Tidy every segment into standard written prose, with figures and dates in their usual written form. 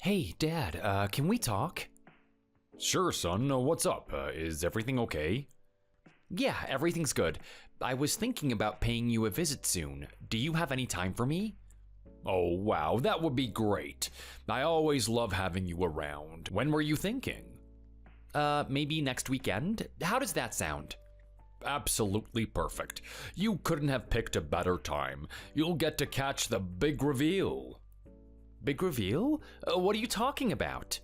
Hey, Dad, can we talk? Sure, son. What's up? Is everything okay? Yeah, everything's good. I was thinking about paying you a visit soon. Do you have any time for me? Oh, wow, that would be great. I always love having you around. When were you thinking? Maybe next weekend? How does that sound? Absolutely perfect. You couldn't have picked a better time. You'll get to catch the big reveal. Big reveal? What are you talking about?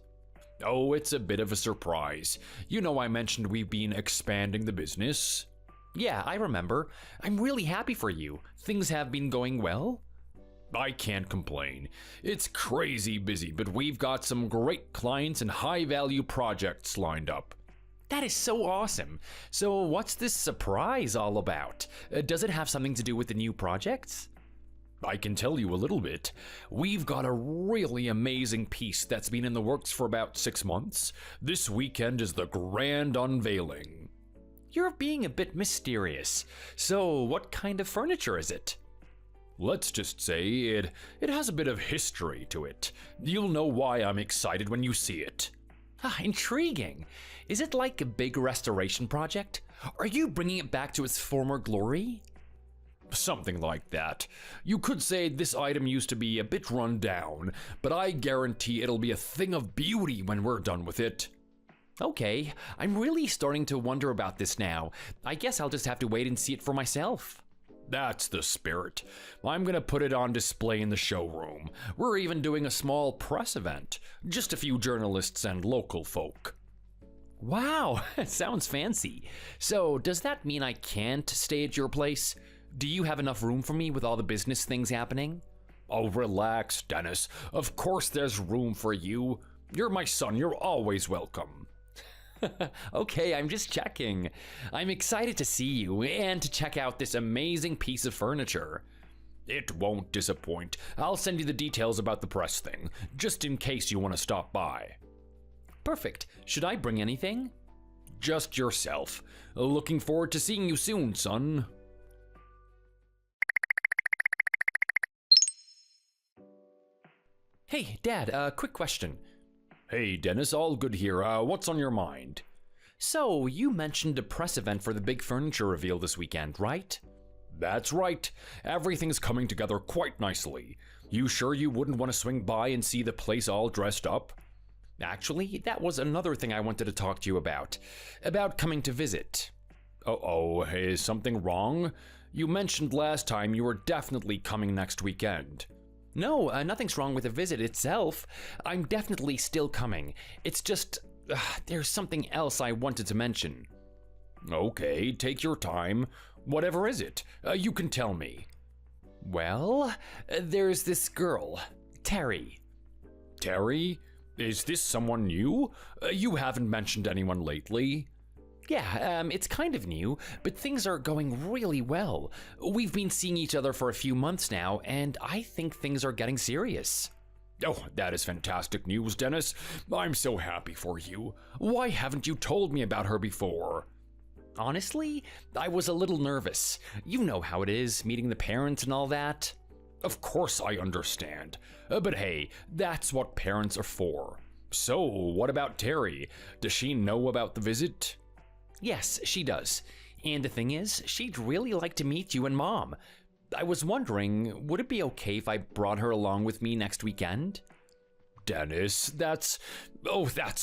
Oh, it's a bit of a surprise. You know I mentioned we've been expanding the business. Yeah, I remember. I'm really happy for you. Things have been going well? I can't complain. It's crazy busy, but we've got some great clients and high-value projects lined up. That is so awesome. So what's this surprise all about? Does it have something to do with the new projects? I can tell you a little bit. We've got a really amazing piece that's been in the works for about 6 months. This weekend is the grand unveiling. You're being a bit mysterious. So what kind of furniture is it? Let's just say it has a bit of history to it. You'll know why I'm excited when you see it. Intriguing. Is it like a big restoration project? Are you bringing it back to its former glory? Something like that. You could say this item used to be a bit run down, but I guarantee it'll be a thing of beauty when we're done with it. Okay, I'm really starting to wonder about this now. I guess I'll just have to wait and see it for myself. That's the spirit. I'm gonna put it on display in the showroom. We're even doing a small press event. Just a few journalists and local folk. Wow, sounds fancy. So does that mean I can't stay at your place? Do you have enough room for me with all the business things happening? Oh, relax, Dennis. Of course there's room for you. You're my son, you're always welcome. Okay, I'm just checking. I'm excited to see you and to check out this amazing piece of furniture. It won't disappoint. I'll send you the details about the press thing, just in case you want to stop by. Perfect. Should I bring anything? Just yourself. Looking forward to seeing you soon, son. Hey, Dad, quick question. Hey, Dennis, all good here. What's on your mind? So, you mentioned a press event for the big furniture reveal this weekend, right? That's right. Everything's coming together quite nicely. You sure you wouldn't want to swing by and see the place all dressed up? Actually, that was another thing I wanted to talk to you about coming to visit. Uh-oh, is something wrong? You mentioned last time you were definitely coming next weekend. No, nothing's wrong with the visit itself. I'm definitely still coming. It's just, there's something else I wanted to mention. Okay, take your time. Whatever is it? You can tell me. Well, there's this girl, Terry. Terry? Is this someone new? You haven't mentioned anyone lately. Yeah, it's kind of new, but things are going really well. We've been seeing each other for a few months now, and I think things are getting serious. Oh, that is fantastic news, Dennis. I'm so happy for you. Why haven't you told me about her before? Honestly, I was a little nervous. You know how it is, meeting the parents and all that. Of course I understand. But hey, that's what parents are for. So, what about Terry? Does she know about the visit? Yes, she does. And the thing is, she'd really like to meet you and Mom. I was wondering, would it be okay if I brought her along with me next weekend? Dennis, that's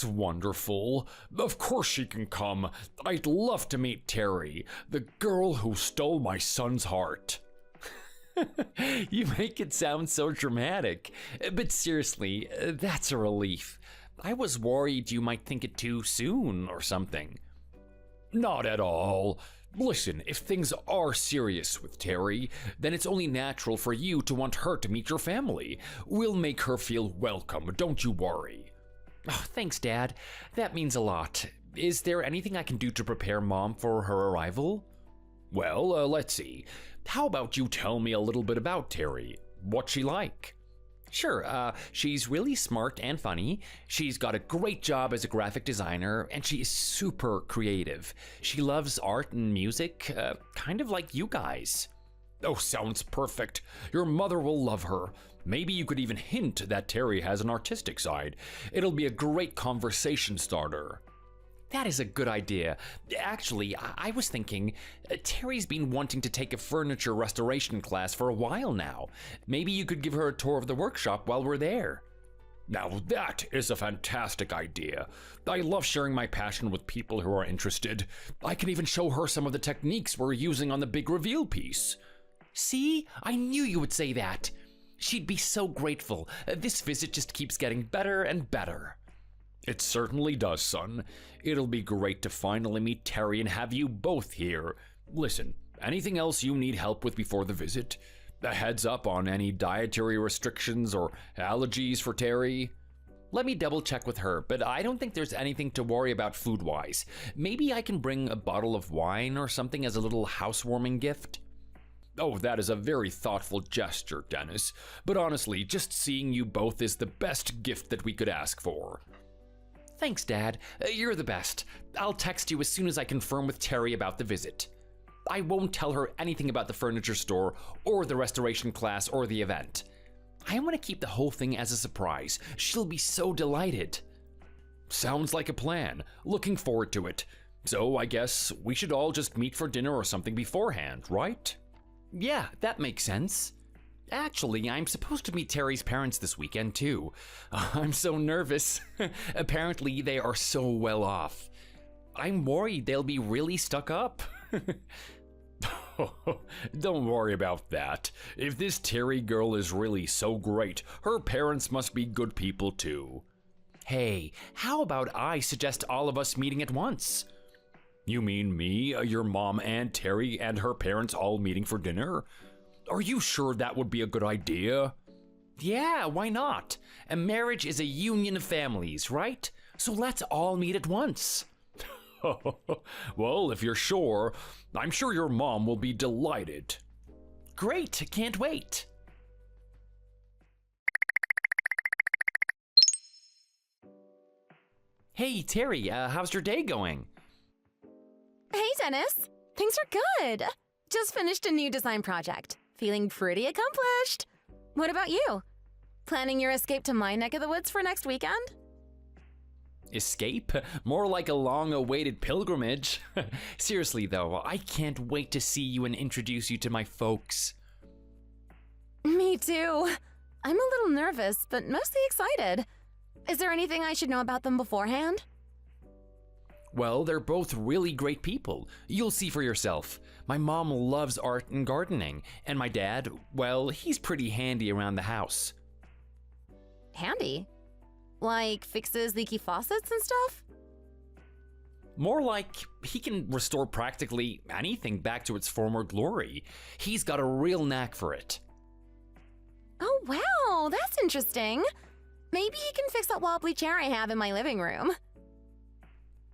wonderful. Of course she can come. I'd love to meet Terry, the girl who stole my son's heart. You make it sound so dramatic. But seriously, that's a relief. I was worried you might think it too soon or something. Not at all. Listen, if things are serious with Terry, then it's only natural for you to want her to meet your family. We'll make her feel welcome, don't you worry. Oh, thanks, Dad. That means a lot. Is there anything I can do to prepare Mom for her arrival? Well, let's see. How about you tell me a little bit about Terry? What's she like? Sure, she's really smart and funny. She's got a great job as a graphic designer, and she is super creative. She loves art and music, kind of like you guys. Oh, sounds perfect. Your mother will love her. Maybe you could even hint that Terry has an artistic side. It'll be a great conversation starter. That is a good idea. Actually, I was thinking, Terry's been wanting to take a furniture restoration class for a while now. Maybe you could give her a tour of the workshop while we're there. Now that is a fantastic idea. I love sharing my passion with people who are interested. I can even show her some of the techniques we're using on the big reveal piece. See? I knew you would say that. She'd be so grateful. This visit just keeps getting better and better. It certainly does, son. It'll be great to finally meet Terry and have you both here. Listen, anything else you need help with before the visit? A heads up on any dietary restrictions or allergies for Terry? Let me double check with her, but I don't think there's anything to worry about food-wise. Maybe I can bring a bottle of wine or something as a little housewarming gift? Oh, that is a very thoughtful gesture, Dennis. But honestly, just seeing you both is the best gift that we could ask for. Thanks, Dad. You're the best. I'll text you as soon as I confirm with Terry about the visit. I won't tell her anything about the furniture store or the restoration class or the event. I want to keep the whole thing as a surprise. She'll be so delighted. Sounds like a plan. Looking forward to it. So I guess we should all just meet for dinner or something beforehand, right? Yeah, that makes sense. Actually, I'm supposed to meet Terry's parents this weekend, too. I'm so nervous. Apparently, they are so well off. I'm worried they'll be really stuck up. Don't worry about that. If this Terry girl is really so great, her parents must be good people, too. Hey, how about I suggest all of us meeting at once? You mean me, your mom, and Terry, and her parents all meeting for dinner? Are you sure that would be a good idea? Yeah, why not? A marriage is a union of families, right? So let's all meet at once. Well, if you're sure, I'm sure your mom will be delighted. Great, can't wait. Hey, Terry, how's your day going? Hey, Dennis. Things are good. Just finished a new design project. Feeling pretty accomplished. What about you? Planning your escape to my neck of the woods for next weekend? Escape? More like a long-awaited pilgrimage. Seriously, though, I can't wait to see you and introduce you to my folks. Me too. I'm a little nervous, but mostly excited. Is there anything I should know about them beforehand? Well, they're both really great people. You'll see for yourself. My mom loves art and gardening, and my dad, well, he's pretty handy around the house. Handy? Like fixes leaky faucets and stuff? More like he can restore practically anything back to its former glory. He's got a real knack for it. Oh, wow, that's interesting. Maybe he can fix that wobbly chair I have in my living room.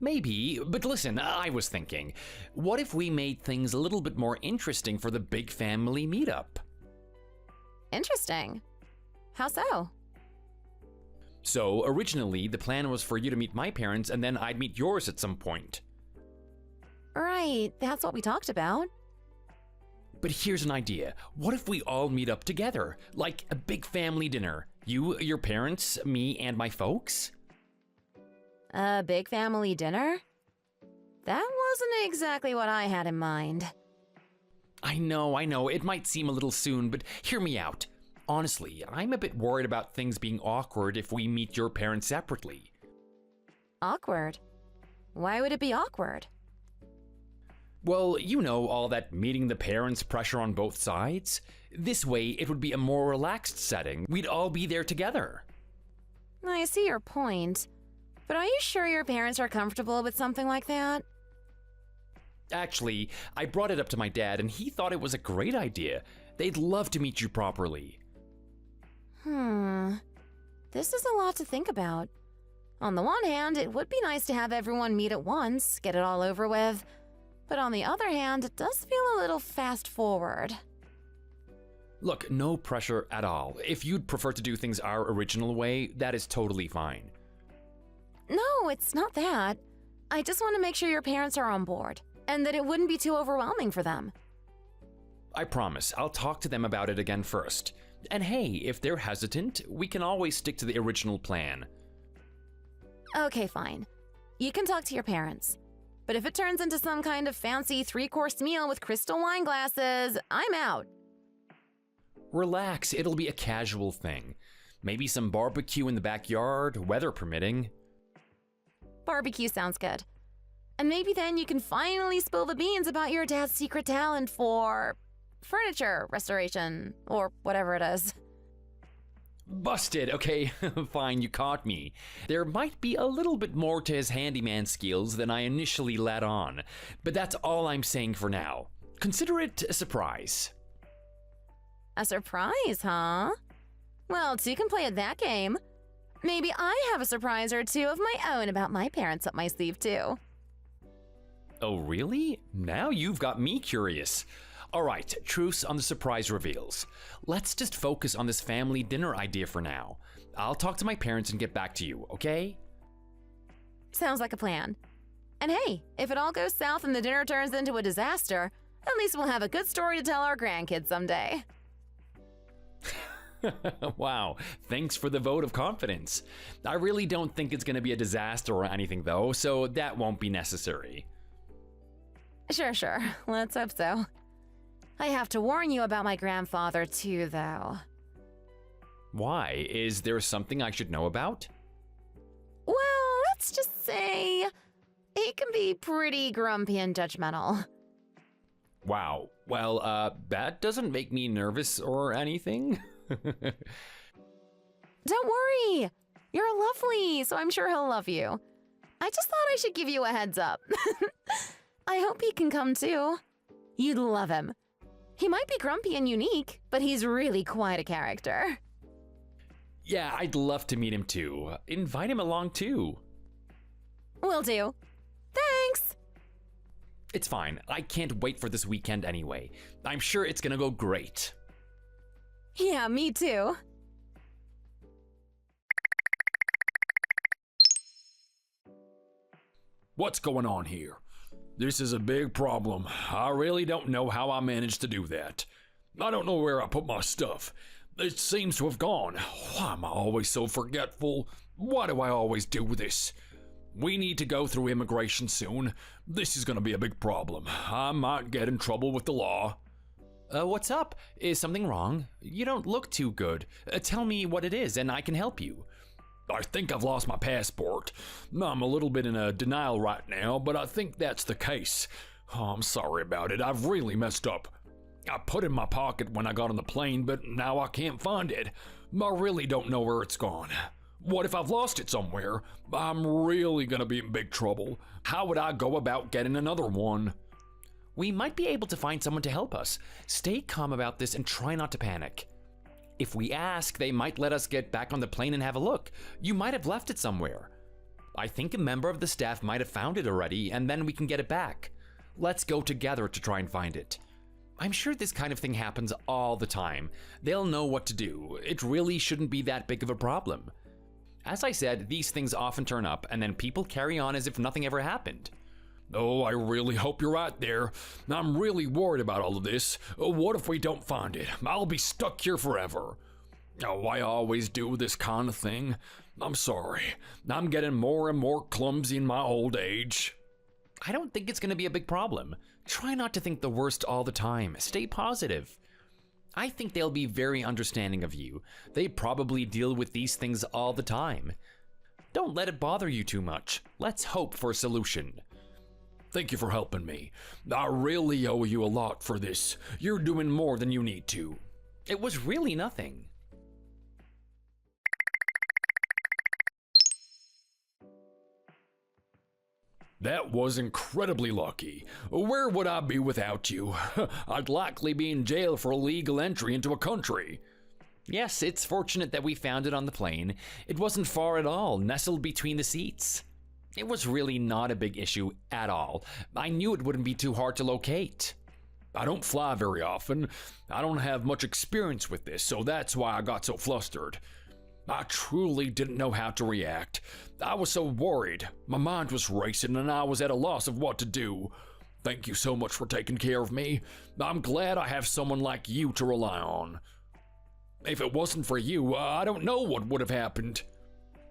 Maybe, but listen, I was thinking, what if we made things a little bit more interesting for the big family meetup? Interesting. How so? So, originally, the plan was for you to meet my parents and then I'd meet yours at some point. Right, that's what we talked about. But here's an idea. What if we all meet up together? Like a big family dinner. You, your parents, me, and my folks? A big family dinner? That wasn't exactly what I had in mind. I know, it might seem a little soon, but hear me out. Honestly, I'm a bit worried about things being awkward if we meet your parents separately. Awkward? Why would it be awkward? Well, you know, all that meeting the parents pressure on both sides. This way, it would be a more relaxed setting. We'd all be there together. I see your point. But are you sure your parents are comfortable with something like that? Actually, I brought it up to my dad and he thought it was a great idea. They'd love to meet you properly. This is a lot to think about. On the one hand, it would be nice to have everyone meet at once, get it all over with. But on the other hand, it does feel a little fast forward. Look, no pressure at all. If you'd prefer to do things our original way, that is totally fine. No, it's not that. I just want to make sure your parents are on board, and that it wouldn't be too overwhelming for them. I promise, I'll talk to them about it again first. And hey, if they're hesitant, we can always stick to the original plan. Okay, fine. You can talk to your parents. But if it turns into some kind of fancy 3-course meal with crystal wine glasses, I'm out. Relax, it'll be a casual thing. Maybe some barbecue in the backyard, weather permitting. Barbecue sounds good. And maybe then you can finally spill the beans about your dad's secret talent for furniture restoration, or whatever it is. Busted, okay, fine, you caught me. There might be a little bit more to his handyman skills than I initially let on, but that's all I'm saying for now. Consider it a surprise. A surprise, huh? Well, two can play at that game. Maybe I have a surprise or two of my own about my parents up my sleeve, too. Oh, really? Now you've got me curious. All right, truce on the surprise reveals. Let's just focus on this family dinner idea for now. I'll talk to my parents and get back to you, okay? Sounds like a plan. And hey, if it all goes south and the dinner turns into a disaster, at least we'll have a good story to tell our grandkids someday. Wow, thanks for the vote of confidence. I really don't think it's gonna be a disaster or anything though, so that won't be necessary. Sure. Let's hope so. I have to warn you about my grandfather too, though. Why? Is there something I should know about? Well, let's just say he can be pretty grumpy and judgmental. Wow, well, that doesn't make me nervous or anything. Don't worry. You're lovely, so I'm sure he'll love you. I just thought I should give you a heads up. I hope he can come too. You'd love him. He might be grumpy and unique, but he's really quite a character. Yeah, I'd love to meet him too. Invite him along too. Will do. Thanks! It's fine. I can't wait for this weekend anyway. I'm sure it's gonna go great. Yeah, me too. What's going on here? This is a big problem. I really don't know how I managed to do that. I don't know where I put my stuff. It seems to have gone. Why am I always so forgetful? Why do I always do this? We need to go through immigration soon. This is gonna be a big problem. I might get in trouble with the law. What's up? Is something wrong? You don't look too good. Tell me what it is and I can help you. I think I've lost my passport. I'm a little bit in a denial right now, but I think that's the case. Oh, I'm sorry about it. I've really messed up. I put it in my pocket when I got on the plane, but now I can't find it. I really don't know where it's gone. What if I've lost it somewhere? I'm really gonna be in big trouble. How would I go about getting another one? We might be able to find someone to help us. Stay calm about this and try not to panic. If we ask, they might let us get back on the plane and have a look. You might have left it somewhere. I think a member of the staff might have found it already, and then we can get it back. Let's go together to try and find it. I'm sure this kind of thing happens all the time. They'll know what to do. It really shouldn't be that big of a problem. As I said, these things often turn up, and then people carry on as if nothing ever happened. Oh, I really hope you're right there. I'm really worried about all of this. What if we don't find it? I'll be stuck here forever. Oh, I always do this kind of thing. I'm sorry. I'm getting more and more clumsy in my old age. I don't think it's going to be a big problem. Try not to think the worst all the time. Stay positive. I think they'll be very understanding of you. They probably deal with these things all the time. Don't let it bother you too much. Let's hope for a solution. Thank you for helping me. I really owe you a lot for this. You're doing more than you need to. It was really nothing. That was incredibly lucky. Where would I be without you? I'd likely be in jail for illegal entry into a country. Yes, it's fortunate that we found it on the plane. It wasn't far at all, nestled between the seats. It was really not a big issue at all. I knew it wouldn't be too hard to locate. I don't fly very often. I don't have much experience with this, so that's why I got so flustered. I truly didn't know how to react. I was so worried. My mind was racing and I was at a loss of what to do. Thank you so much for taking care of me. I'm glad I have someone like you to rely on. If it wasn't for you, I don't know what would have happened.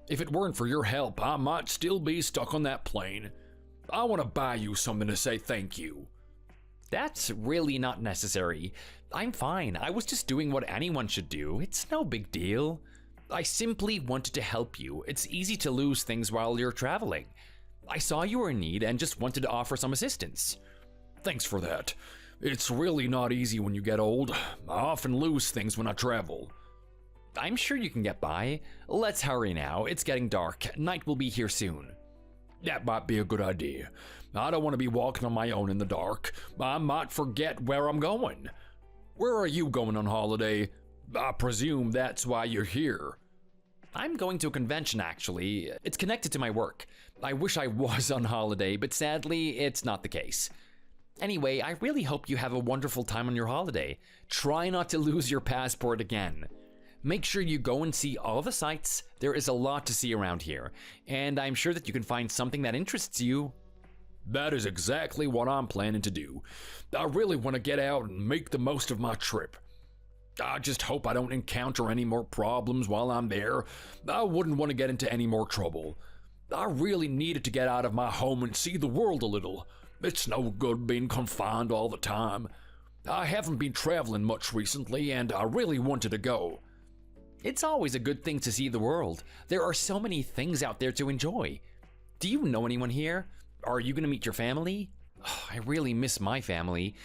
If it weren't for your help, I might still be stuck on that plane. I want to buy you something to say thank you. That's really not necessary. I'm fine. I was just doing what anyone should do. It's no big deal. I simply wanted to help you. It's easy to lose things while you're traveling. I saw you were in need and just wanted to offer some assistance. Thanks for that. It's really not easy when you get old. I often lose things when I travel. I'm sure you can get by. Let's hurry now. It's getting dark. Night will be here soon. That might be a good idea. I don't want to be walking on my own in the dark. I might forget where I'm going. Where are you going on holiday? I presume that's why you're here. I'm going to a convention, actually. It's connected to my work. I wish I was on holiday, but sadly, it's not the case. Anyway, I really hope you have a wonderful time on your holiday. Try not to lose your passport again. Make sure you go and see all the sights. There is a lot to see around here, and I'm sure that you can find something that interests you. That is exactly what I'm planning to do. I really want to get out and make the most of my trip. I just hope I don't encounter any more problems while I'm there. I wouldn't want to get into any more trouble. I really needed to get out of my home and see the world a little. It's no good being confined all the time. I haven't been traveling much recently, and I really wanted to go. It's always a good thing to see the world. There are so many things out there to enjoy. Do you know anyone here? Are you going to meet your family? Oh, I really miss my family.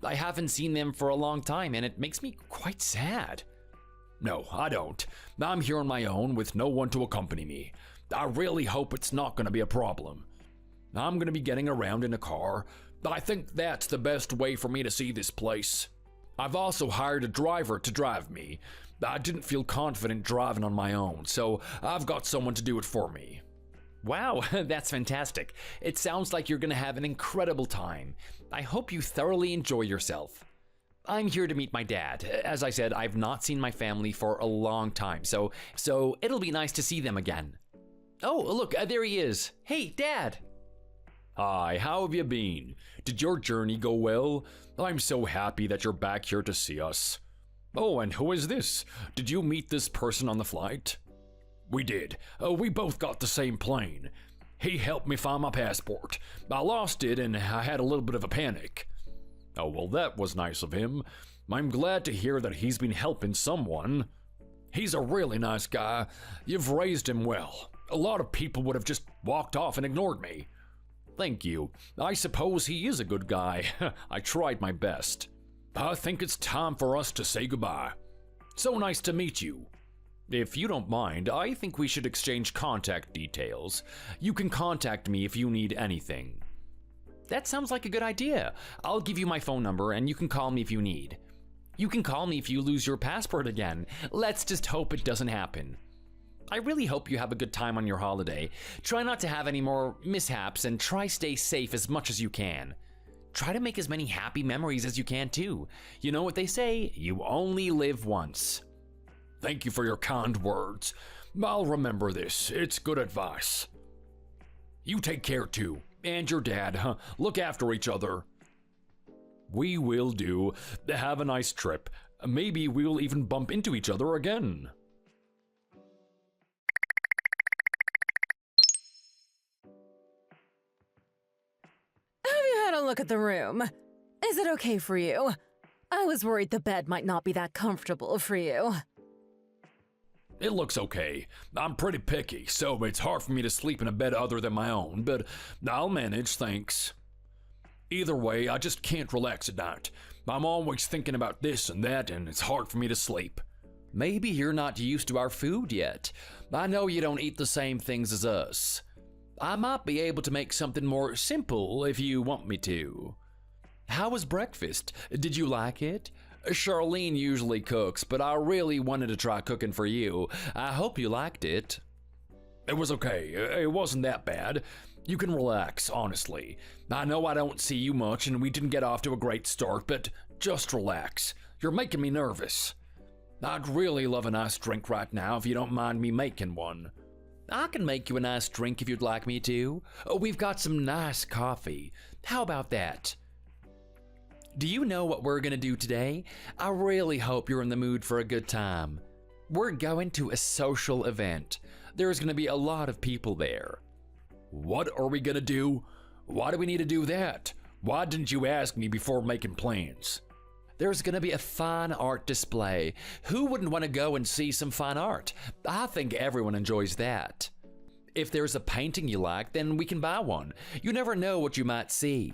I haven't seen them for a long time, and it makes me quite sad. No, I don't. I'm here on my own with no one to accompany me. I really hope it's not going to be a problem. I'm going to be getting around in a car. I think that's the best way for me to see this place. I've also hired a driver to drive me. I didn't feel confident driving on my own, so I've got someone to do it for me. Wow, that's fantastic. It sounds like you're going to have an incredible time. I hope you thoroughly enjoy yourself. I'm here to meet my dad. As I said, I've not seen my family for a long time, so it'll be nice to see them again. Oh, look, there he is. Hey, Dad. Hi, how have you been? Did your journey go well? I'm so happy that you're back here to see us. Oh, and who is this? Did you meet this person on the flight? We did. We both got the same plane. He helped me find my passport. I lost it and I had a little bit of a panic. Oh, well, that was nice of him. I'm glad to hear that he's been helping someone. He's a really nice guy. You've raised him well. A lot of people would have just walked off and ignored me. Thank you. I suppose he is a good guy. I tried my best. I think it's time for us to say goodbye. So nice to meet you. If you don't mind, I think we should exchange contact details. You can contact me if you need anything. That sounds like a good idea. I'll give you my phone number and you can call me if you need. You can call me if you lose your passport again. Let's just hope it doesn't happen. I really hope you have a good time on your holiday. Try not to have any more mishaps and try stay safe as much as you can. Try to make as many happy memories as you can too. You know what they say, you only live once. Thank you for your kind words. I'll remember this. It's good advice. You take care too. And your dad. Look after each other. We will do. Have a nice trip. Maybe we'll even bump into each other again. Have you had a look at the room? Is it okay for you? I was worried the bed might not be that comfortable for you. It looks okay. I'm pretty picky, so it's hard for me to sleep in a bed other than my own, but I'll manage, thanks. Either way, I just can't relax at night. I'm always thinking about this and that, and it's hard for me to sleep. Maybe you're not used to our food yet. I know you don't eat the same things as us. I might be able to make something more simple if you want me to. How was breakfast? Did you like it? Charlene usually cooks, but I really wanted to try cooking for you. I hope you liked it. It was okay. It wasn't that bad. You can relax, honestly. I know I don't see you much and we didn't get off to a great start, but just relax. You're making me nervous. I'd really love a nice drink right now if you don't mind me making one. I can make you a nice drink if you'd like me to. We've got some nice coffee. How about that? Do you know what we're gonna do today? I really hope you're in the mood for a good time. We're going to a social event. There's gonna be a lot of people there. What are we gonna do? Why do we need to do that? Why didn't you ask me before making plans? There's gonna be a fine art display. Who wouldn't want to go and see some fine art? I think everyone enjoys that. If there's a painting you like, then we can buy one. You never know what you might see.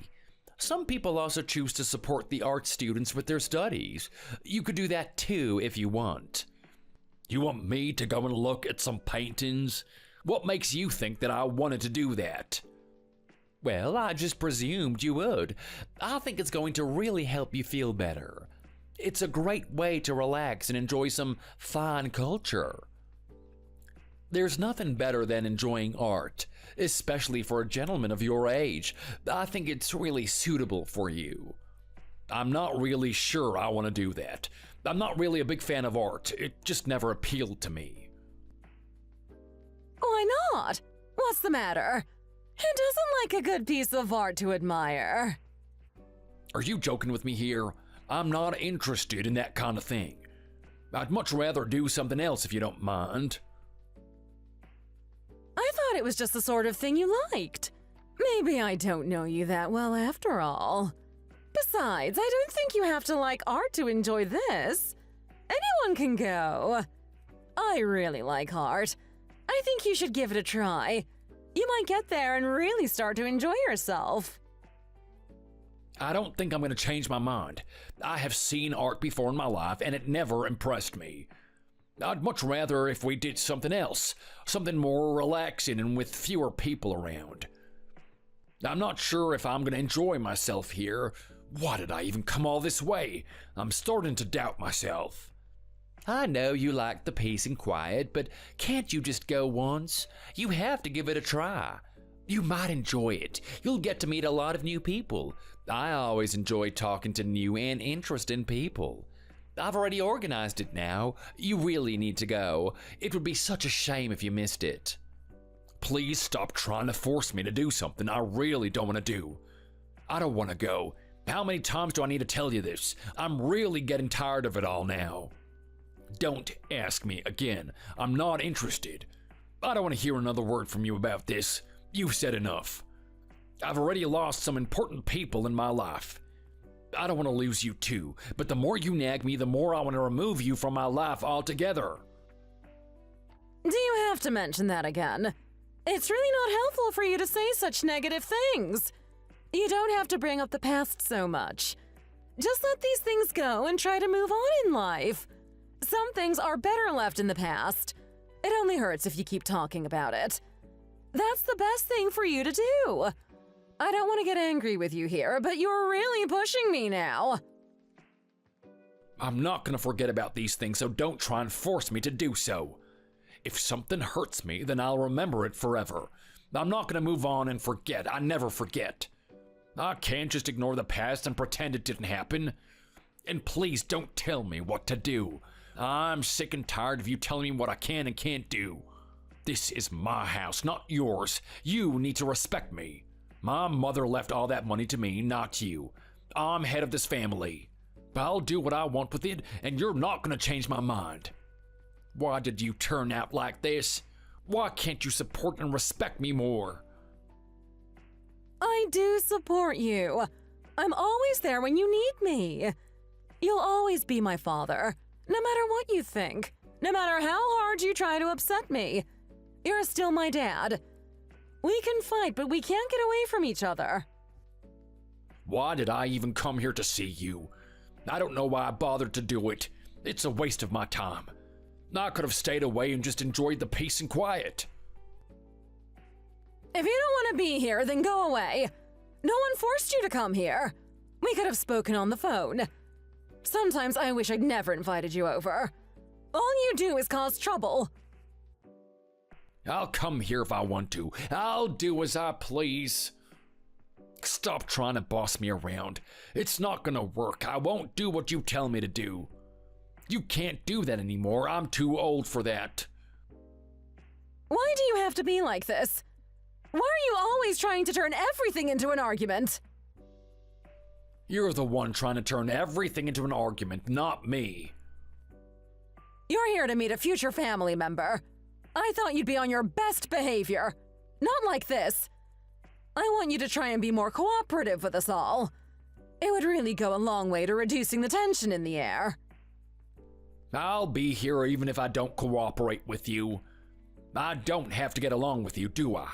Some people also choose to support the art students with their studies. You could do that too if you want. You want me to go and look at some paintings? What makes you think that I wanted to do that? Well, I just presumed you would. I think it's going to really help you feel better. It's a great way to relax and enjoy some fine culture. There's nothing better than enjoying art, especially for a gentleman of your age. I think it's really suitable for you. I'm not really sure I want to do that. I'm not really a big fan of art. It just never appealed to me. Why not? What's the matter? Who doesn't like a good piece of art to admire? Are you joking with me here? I'm not interested in that kind of thing. I'd much rather do something else if you don't mind. I thought it was just the sort of thing you liked. Maybe I don't know you that well after all. Besides, I don't think you have to like art to enjoy this. Anyone can go. I really like art. I think you should give it a try. You might get there and really start to enjoy yourself. I don't think I'm going to change my mind. I have seen art before in my life and it never impressed me. I'd much rather if we did something else, something more relaxing and with fewer people around. I'm not sure if I'm going to enjoy myself here. Why did I even come all this way? I'm starting to doubt myself. I know you like the peace and quiet, but can't you just go once? You have to give it a try. You might enjoy it. You'll get to meet a lot of new people. I always enjoy talking to new and interesting people. I've already organized it now. You really need to go. It would be such a shame if you missed it. Please stop trying to force me to do something I really don't want to do. I don't want to go. How many times do I need to tell you this? I'm really getting tired of it all now. Don't ask me again. I'm not interested. I don't want to hear another word from you about this. You've said enough. I've already lost some important people in my life. I don't want to lose you too, but the more you nag me, the more I want to remove you from my life altogether. Do you have to mention that again? It's really not helpful for you to say such negative things. You don't have to bring up the past so much. Just let these things go and try to move on in life. Some things are better left in the past. It only hurts if you keep talking about it. That's the best thing for you to do. I don't want to get angry with you here, but you're really pushing me now. I'm not going to forget about these things, so don't try and force me to do so. If something hurts me, then I'll remember it forever. I'm not going to move on and forget. I never forget. I can't just ignore the past and pretend it didn't happen. And please don't tell me what to do. I'm sick and tired of you telling me what I can and can't do. This is my house, not yours. You need to respect me. My mother left all that money to me, not you. I'm head of this family. I'll do what I want with it, and you're not going to change my mind. Why did you turn out like this? Why can't you support and respect me more? I do support you. I'm always there when you need me. You'll always be my father, no matter what you think, no matter how hard you try to upset me. You're still my dad. We can fight, but we can't get away from each other. Why did I even come here to see you? I don't know why I bothered to do it. It's a waste of my time. I could have stayed away and just enjoyed the peace and quiet. If you don't want to be here, then go away. No one forced you to come here. We could have spoken on the phone. Sometimes I wish I'd never invited you over. All you do is cause trouble. I'll come here if I want to. I'll do as I please. Stop trying to boss me around. It's not gonna work. I won't do what you tell me to do. You can't do that anymore. I'm too old for that. Why do you have to be like this? Why are you always trying to turn everything into an argument? You're the one trying to turn everything into an argument, not me. You're here to meet a future family member. I thought you'd be on your best behavior. Not like this. I want you to try and be more cooperative with us all. It would really go a long way to reducing the tension in the air. I'll be here even if I don't cooperate with you. I don't have to get along with you, do I?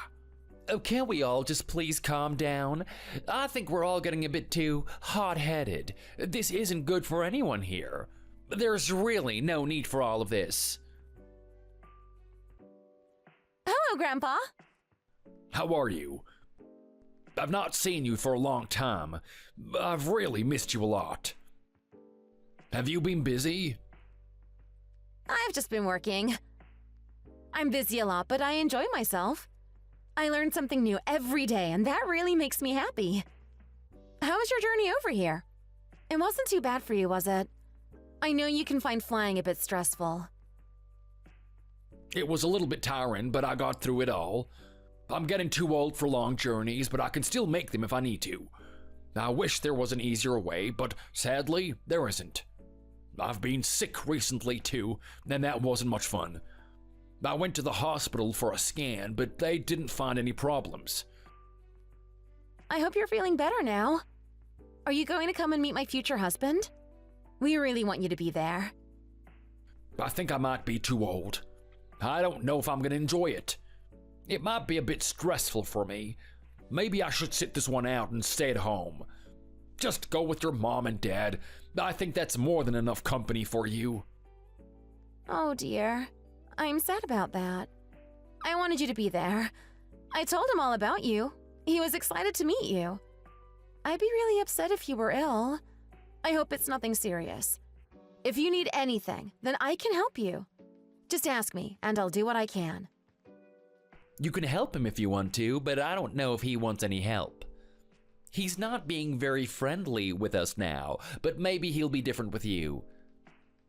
Oh, can't we all just please calm down? I think we're all getting a bit too hot-headed. This isn't good for anyone here. There's really no need for all of this. Hello, Grandpa. How are you? I've not seen you for a long time. I've really missed you a lot. Have you been busy? I've just been working. I'm busy a lot, but I enjoy myself. I learn something new every day, and that really makes me happy. How was your journey over here? It wasn't too bad for you, was it? I know you can find flying a bit stressful. It was a little bit tiring, but I got through it all. I'm getting too old for long journeys, but I can still make them if I need to. I wish there was an easier way, but sadly, there isn't. I've been sick recently too, and that wasn't much fun. I went to the hospital for a scan, but they didn't find any problems. I hope you're feeling better now. Are you going to come and meet my future husband? We really want you to be there. I think I might be too old. I don't know if I'm going to enjoy it. It might be a bit stressful for me. Maybe I should sit this one out and stay at home. Just go with your mom and dad. I think that's more than enough company for you. Oh dear. I'm sad about that. I wanted you to be there. I told him all about you. He was excited to meet you. I'd be really upset if you were ill. I hope it's nothing serious. If you need anything, then I can help you. Just ask me, and I'll do what I can. You can help him if you want to, but I don't know if he wants any help. He's not being very friendly with us now, but maybe he'll be different with you.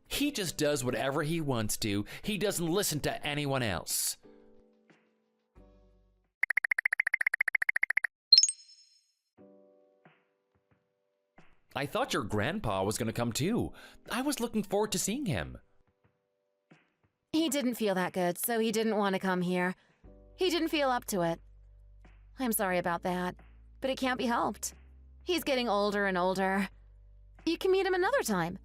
He just does whatever he wants to. He doesn't listen to anyone else. I thought your grandpa was going to come too. I was looking forward to seeing him. He didn't feel that good, so he didn't want to come here. He didn't feel up to it. I'm sorry about that, but it can't be helped. He's getting older and older. You can meet him another time.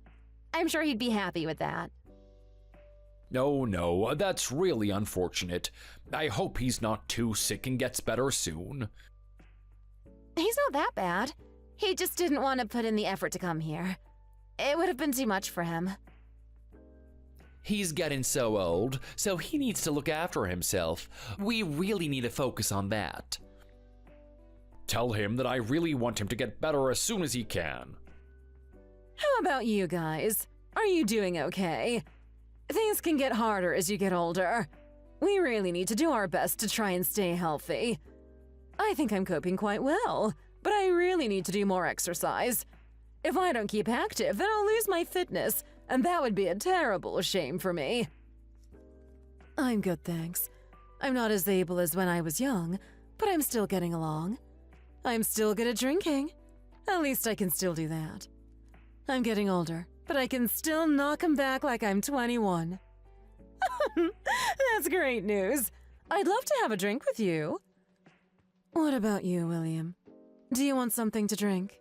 I'm sure he'd be happy with that. No, that's really unfortunate. I hope he's not too sick and gets better soon. He's not that bad. He just didn't want to put in the effort to come here. It would have been too much for him. He's getting so old, so he needs to look after himself. We really need to focus on that. Tell him that I really want him to get better as soon as he can. How about you guys? Are you doing okay? Things can get harder as you get older. We really need to do our best to try and stay healthy. I think I'm coping quite well, but I really need to do more exercise. If I don't keep active, then I'll lose my fitness, and that would be a terrible shame for me. I'm good, thanks. I'm not as able as when I was young, but I'm still getting along. I'm still good at drinking. At least I can still do that. I'm getting older, but I can still knock 'em back like I'm 21. That's great news. I'd love to have a drink with you. What about you, William? Do you want something to drink?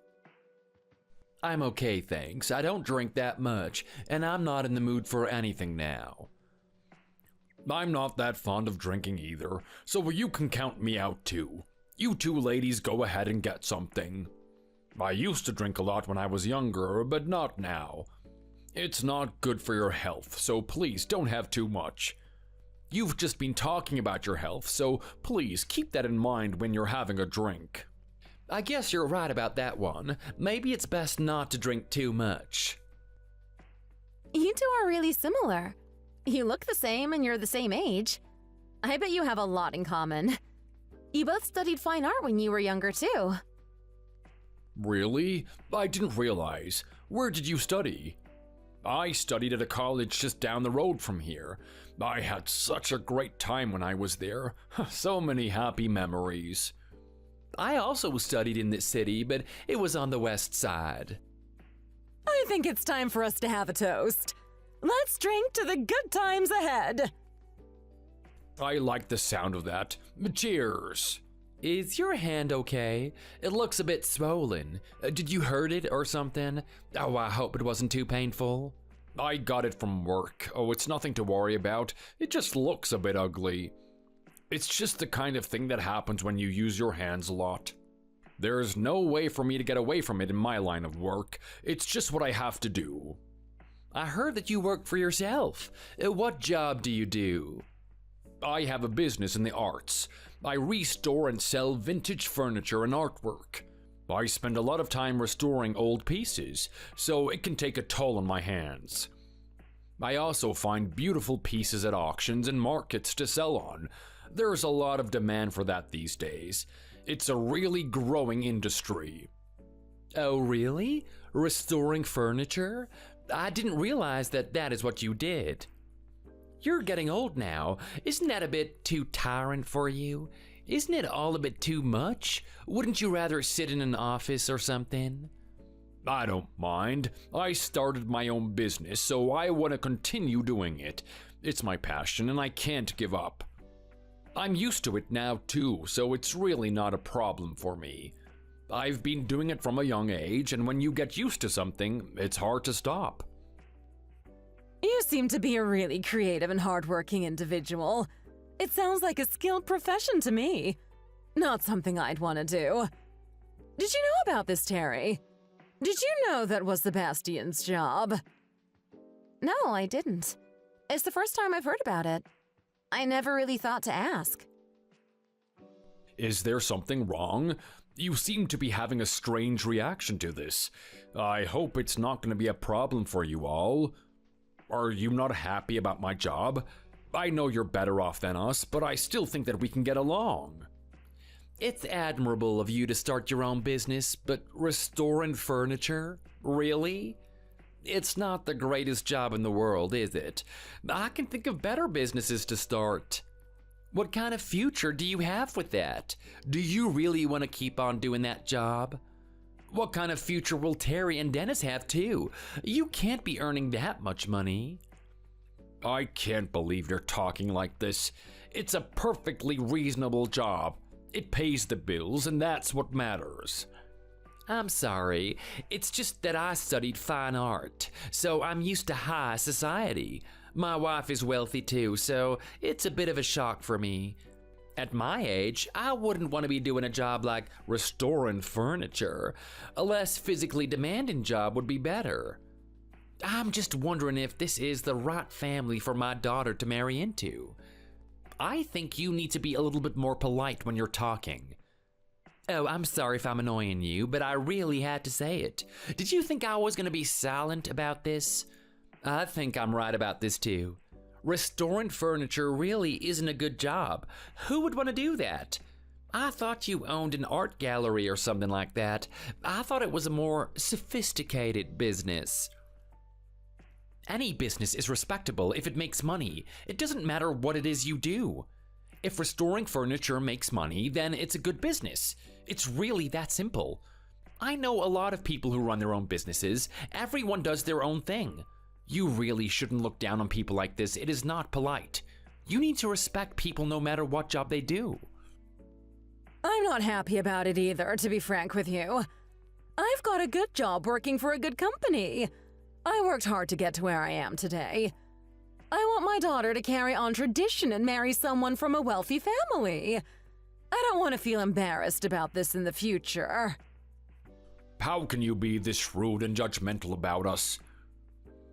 I'm okay, thanks. I don't drink that much, and I'm not in the mood for anything now. I'm not that fond of drinking either, so you can count me out too. You two ladies go ahead and get something. I used to drink a lot when I was younger, but not now. It's not good for your health, so please don't have too much. You've just been talking about your health, so please keep that in mind when you're having a drink. I guess you're right about that one. Maybe it's best not to drink too much. You two are really similar. You look the same and you're the same age. I bet you have a lot in common. You both studied fine art when you were younger, too. Really? I didn't realize. Where did you study? I studied at a college just down the road from here. I had such a great time when I was there. So many happy memories. I also studied in this city, but it was on the west side. I think it's time for us to have a toast. Let's drink to the good times ahead. I like the sound of that. Cheers. Is your hand okay? It looks a bit swollen. Did you hurt it or something? Oh, I hope it wasn't too painful. I got it from work. Oh, it's nothing to worry about. It just looks a bit ugly. It's just the kind of thing that happens when you use your hands a lot. There's no way for me to get away from it in my line of work. It's just what I have to do. I heard that you work for yourself. What job do you do? I have a business in the arts. I restore and sell vintage furniture and artwork. I spend a lot of time restoring old pieces, so it can take a toll on my hands. I also find beautiful pieces at auctions and markets to sell on. There's a lot of demand for that these days. It's a really growing industry. Oh, really? Restoring furniture? I didn't realize that is what you did. You're getting old now. Isn't that a bit too tiring for you? Isn't it all a bit too much? Wouldn't you rather sit in an office or something? I don't mind. I started my own business, so I want to continue doing it. It's my passion, and I can't give up. I'm used to it now, too, so it's really not a problem for me. I've been doing it from a young age, and when you get used to something, it's hard to stop. You seem to be a really creative and hardworking individual. It sounds like a skilled profession to me. Not something I'd want to do. Did you know about this, Terry? Did you know that was Sebastian's job? No, I didn't. It's the first time I've heard about it. I never really thought to ask. Is there something wrong? You seem to be having a strange reaction to this. I hope it's not going to be a problem for you all. Are you not happy about my job? I know you're better off than us, but I still think that we can get along. It's admirable of you to start your own business, but restoring furniture? Really? It's not the greatest job in the world, is it? I can think of better businesses to start. What kind of future do you have with that? Do you really want to keep on doing that job? What kind of future will Terry and Dennis have too? You can't be earning that much money. I can't believe you're talking like this. It's a perfectly reasonable job. It pays the bills, and that's what matters. I'm sorry. It's just that I studied fine art, so I'm used to high society. My wife is wealthy too, so it's a bit of a shock for me. At my age, I wouldn't want to be doing a job like restoring furniture. A less physically demanding job would be better. I'm just wondering if this is the right family for my daughter to marry into. I think you need to be a little bit more polite when you're talking. Oh, I'm sorry if I'm annoying you, but I really had to say it. Did you think I was going to be silent about this? I think I'm right about this too. Restoring furniture really isn't a good job. Who would want to do that? I thought you owned an art gallery or something like that. I thought it was a more sophisticated business. Any business is respectable if it makes money. It doesn't matter what it is you do. If restoring furniture makes money, then it's a good business. It's really that simple. I know a lot of people who run their own businesses. Everyone does their own thing. You really shouldn't look down on people like this. It is not polite. You need to respect people no matter what job they do. I'm not happy about it either, to be frank with you. I've got a good job working for a good company. I worked hard to get to where I am today. I want my daughter to carry on tradition and marry someone from a wealthy family. I don't want to feel embarrassed about this in the future. How can you be this rude and judgmental about us?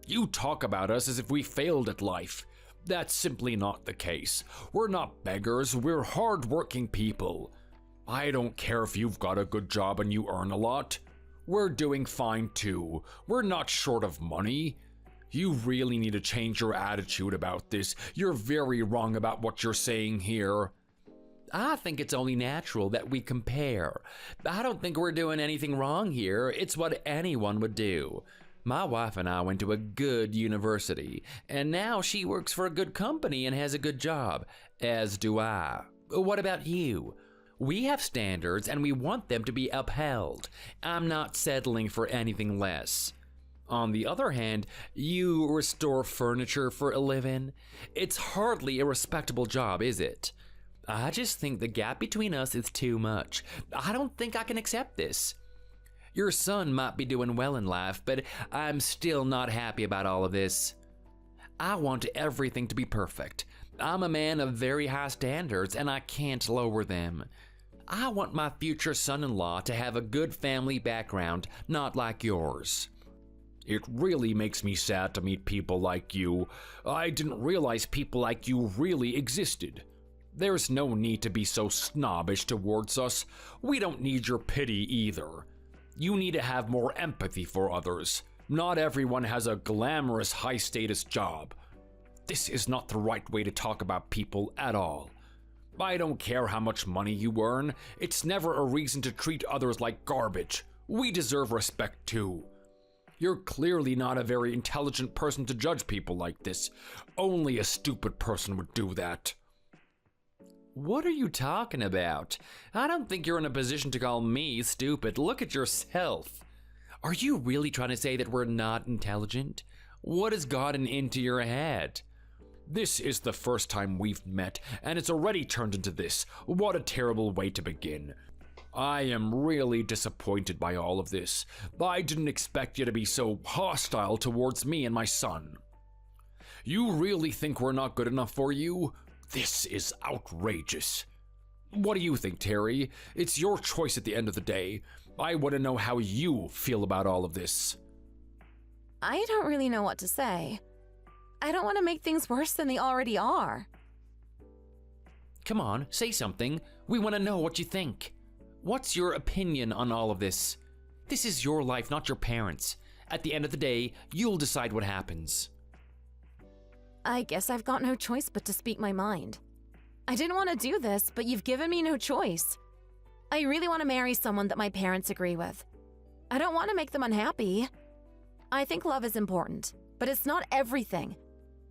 You talk about us as if we failed at life. That's simply not the case. We're not beggars, we're hard-working people. I don't care if you've got a good job and you earn a lot. We're doing fine too. We're not short of money. You really need to change your attitude about this. You're very wrong about what you're saying here. I think it's only natural that we compare. I don't think we're doing anything wrong here. It's what anyone would do. My wife and I went to a good university, and now she works for a good company and has a good job, as do I. What about you? We have standards and we want them to be upheld. I'm not settling for anything less. On the other hand, you restore furniture for a living. It's hardly a respectable job, is it? I just think the gap between us is too much. I don't think I can accept this. Your son might be doing well in life, but I'm still not happy about all of this. I want everything to be perfect. I'm a man of very high standards, and I can't lower them. I want my future son-in-law to have a good family background, not like yours. It really makes me sad to meet people like you. I didn't realize people like you really existed. There's no need to be so snobbish towards us. We don't need your pity either. You need to have more empathy for others. Not everyone has a glamorous, high-status job. This is not the right way to talk about people at all. I don't care how much money you earn. It's never a reason to treat others like garbage. We deserve respect too. You're clearly not a very intelligent person to judge people like this. Only a stupid person would do that. What are you talking about? I don't think you're in a position to call me stupid. Look at yourself. Are you really trying to say that we're not intelligent? What has gotten into your head? This is the first time we've met, and it's already turned into this. What a terrible way to begin. I am really disappointed by all of this. I didn't expect you to be so hostile towards me and my son. You really think we're not good enough for you? This is outrageous. What do you think, Terry? It's your choice at the end of the day. I want to know how you feel about all of this. I don't really know what to say. I don't want to make things worse than they already are. Come on, say something. We want to know what you think. What's your opinion on all of this? This is your life, not your parents'. At the end of the day, you'll decide what happens. I guess I've got no choice but to speak my mind. I didn't want to do this, but you've given me no choice. I really want to marry someone that my parents agree with. I don't want to make them unhappy. I think love is important, but it's not everything.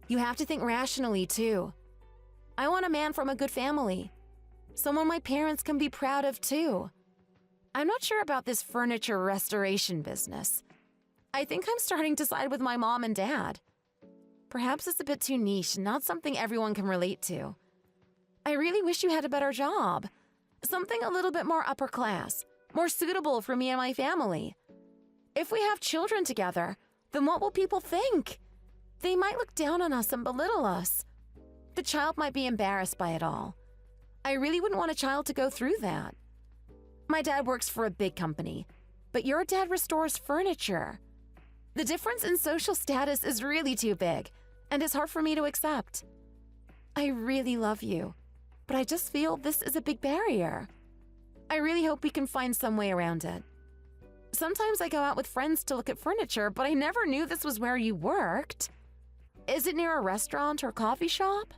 You have to think rationally, too. I want a man from a good family. Someone my parents can be proud of, too. I'm not sure about this furniture restoration business. I think I'm starting to side with my mom and dad. Perhaps it's a bit too niche and not something everyone can relate to. I really wish you had a better job. Something a little bit more upper class, more suitable for me and my family. If we have children together, then what will people think? They might look down on us and belittle us. The child might be embarrassed by it all. I really wouldn't want a child to go through that. My dad works for a big company, but your dad restores furniture. The difference in social status is really too big, and it's hard for me to accept. I really love you, but I just feel this is a big barrier. I really hope we can find some way around it. Sometimes I go out with friends to look at furniture, but I never knew this was where you worked. Is it near a restaurant or coffee shop?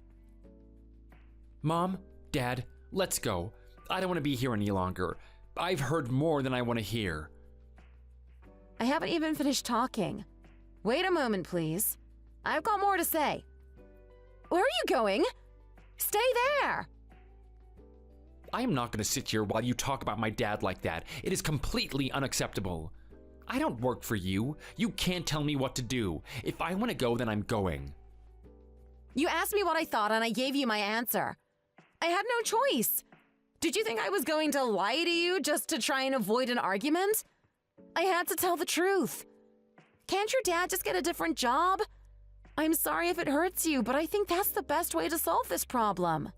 Mom, Dad, let's go. I don't want to be here any longer. I've heard more than I want to hear. I haven't even finished talking. Wait a moment, please. I've got more to say. Where are you going? Stay there! I am not going to sit here while you talk about my dad like that. It is completely unacceptable. I don't work for you. You can't tell me what to do. If I want to go, then I'm going. You asked me what I thought and I gave you my answer. I had no choice. Did you think I was going to lie to you just to try and avoid an argument? I had to tell the truth. Can't your dad just get a different job? I'm sorry if it hurts you, but I think that's the best way to solve this problem.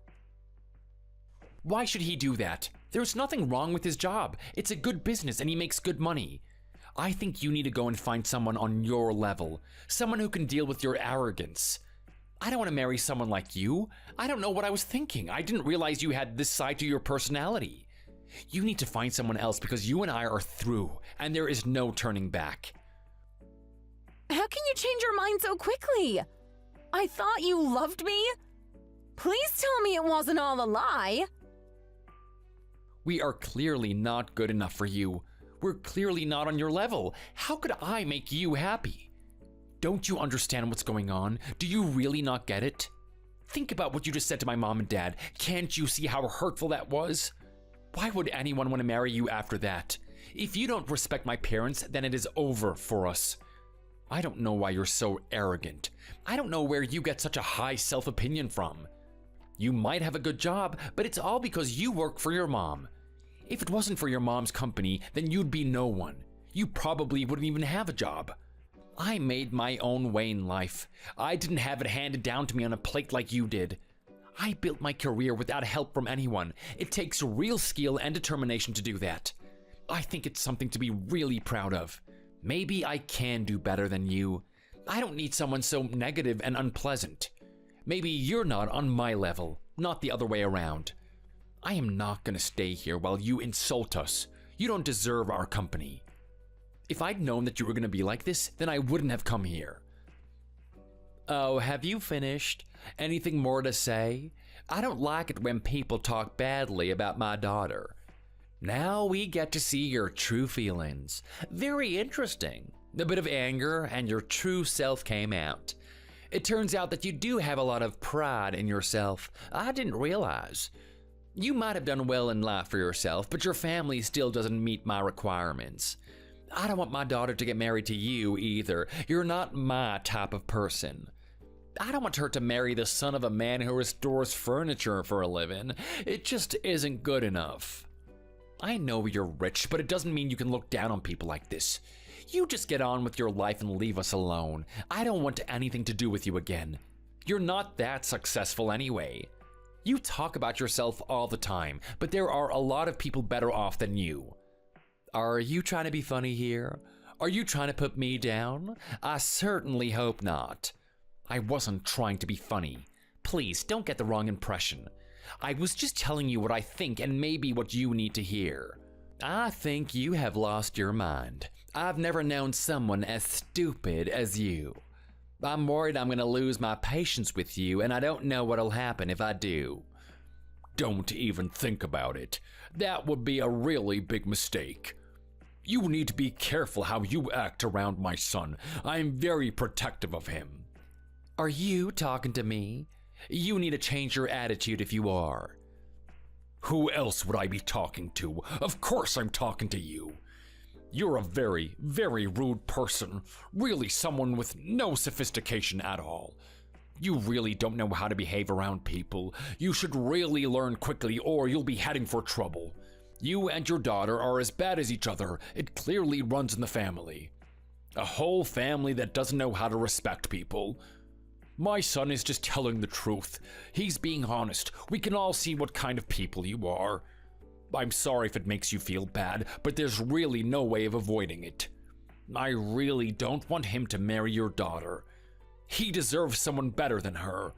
Why should he do that? There's nothing wrong with his job. It's a good business and he makes good money. I think you need to go and find someone on your level. Someone who can deal with your arrogance. I don't want to marry someone like you. I don't know what I was thinking. I didn't realize you had this side to your personality. You need to find someone else because you and I are through, and there is no turning back. How can you change your mind so quickly? I thought you loved me. Please tell me it wasn't all a lie. We are clearly not good enough for you. We're clearly not on your level. How could I make you happy? Don't you understand what's going on? Do you really not get it? Think about what you just said to my mom and dad. Can't you see how hurtful that was? Why would anyone want to marry you after that? If you don't respect my parents, then it is over for us. I don't know why you're so arrogant. I don't know where you get such a high self-opinion from. You might have a good job, but it's all because you work for your mom. If it wasn't for your mom's company, then you'd be no one. You probably wouldn't even have a job. I made my own way in life. I didn't have it handed down to me on a plate like you did. I built my career without help from anyone. It takes real skill and determination to do that. I think it's something to be really proud of. Maybe I can do better than you. I don't need someone so negative and unpleasant. Maybe you're not on my level, not the other way around. I am not gonna stay here while you insult us. You don't deserve our company. If I'd known that you were gonna be like this, then I wouldn't have come here. Oh, have you finished? Anything more to say? I don't like it when people talk badly about my daughter. Now we get to see your true feelings. Very interesting. A bit of anger and your true self came out. It turns out that you do have a lot of pride in yourself. I didn't realize. You might have done well in life for yourself, but your family still doesn't meet my requirements. I don't want my daughter to get married to you either. You're not my type of person. I don't want her to marry the son of a man who restores furniture for a living. It just isn't good enough. I know you're rich, but it doesn't mean you can look down on people like this. You just get on with your life and leave us alone. I don't want anything to do with you again. You're not that successful anyway. You talk about yourself all the time, but there are a lot of people better off than you. Are you trying to be funny here? Are you trying to put me down? I certainly hope not. I wasn't trying to be funny. Please, don't get the wrong impression. I was just telling you what I think and maybe what you need to hear. I think you have lost your mind. I've never known someone as stupid as you. I'm worried I'm going to lose my patience with you, and I don't know what'll happen if I do. Don't even think about it. That would be a really big mistake. You need to be careful how you act around my son. I'm very protective of him. Are you talking to me? You need to change your attitude if you are. Who else would I be talking to? Of course I'm talking to you. You're a very, very rude person. Really someone with no sophistication at all. You really don't know how to behave around people. You should really learn quickly or you'll be heading for trouble. You and your daughter are as bad as each other. It clearly runs in the family. A whole family that doesn't know how to respect people. My son is just telling the truth. He's being honest. We can all see what kind of people you are. I'm sorry if it makes you feel bad, but there's really no way of avoiding it. I really don't want him to marry your daughter. He deserves someone better than her.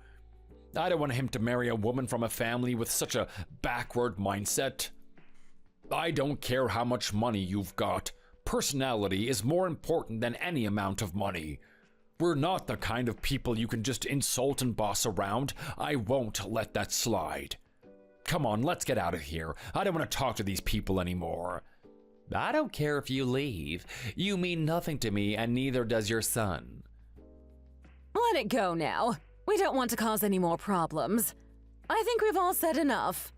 I don't want him to marry a woman from a family with such a backward mindset. I don't care how much money you've got. Personality is more important than any amount of money. We're not the kind of people you can just insult and boss around. I won't let that slide. Come on, let's get out of here. I don't want to talk to these people anymore. I don't care if you leave. You mean nothing to me, and neither does your son. Let it go now. We don't want to cause any more problems. I think we've all said enough.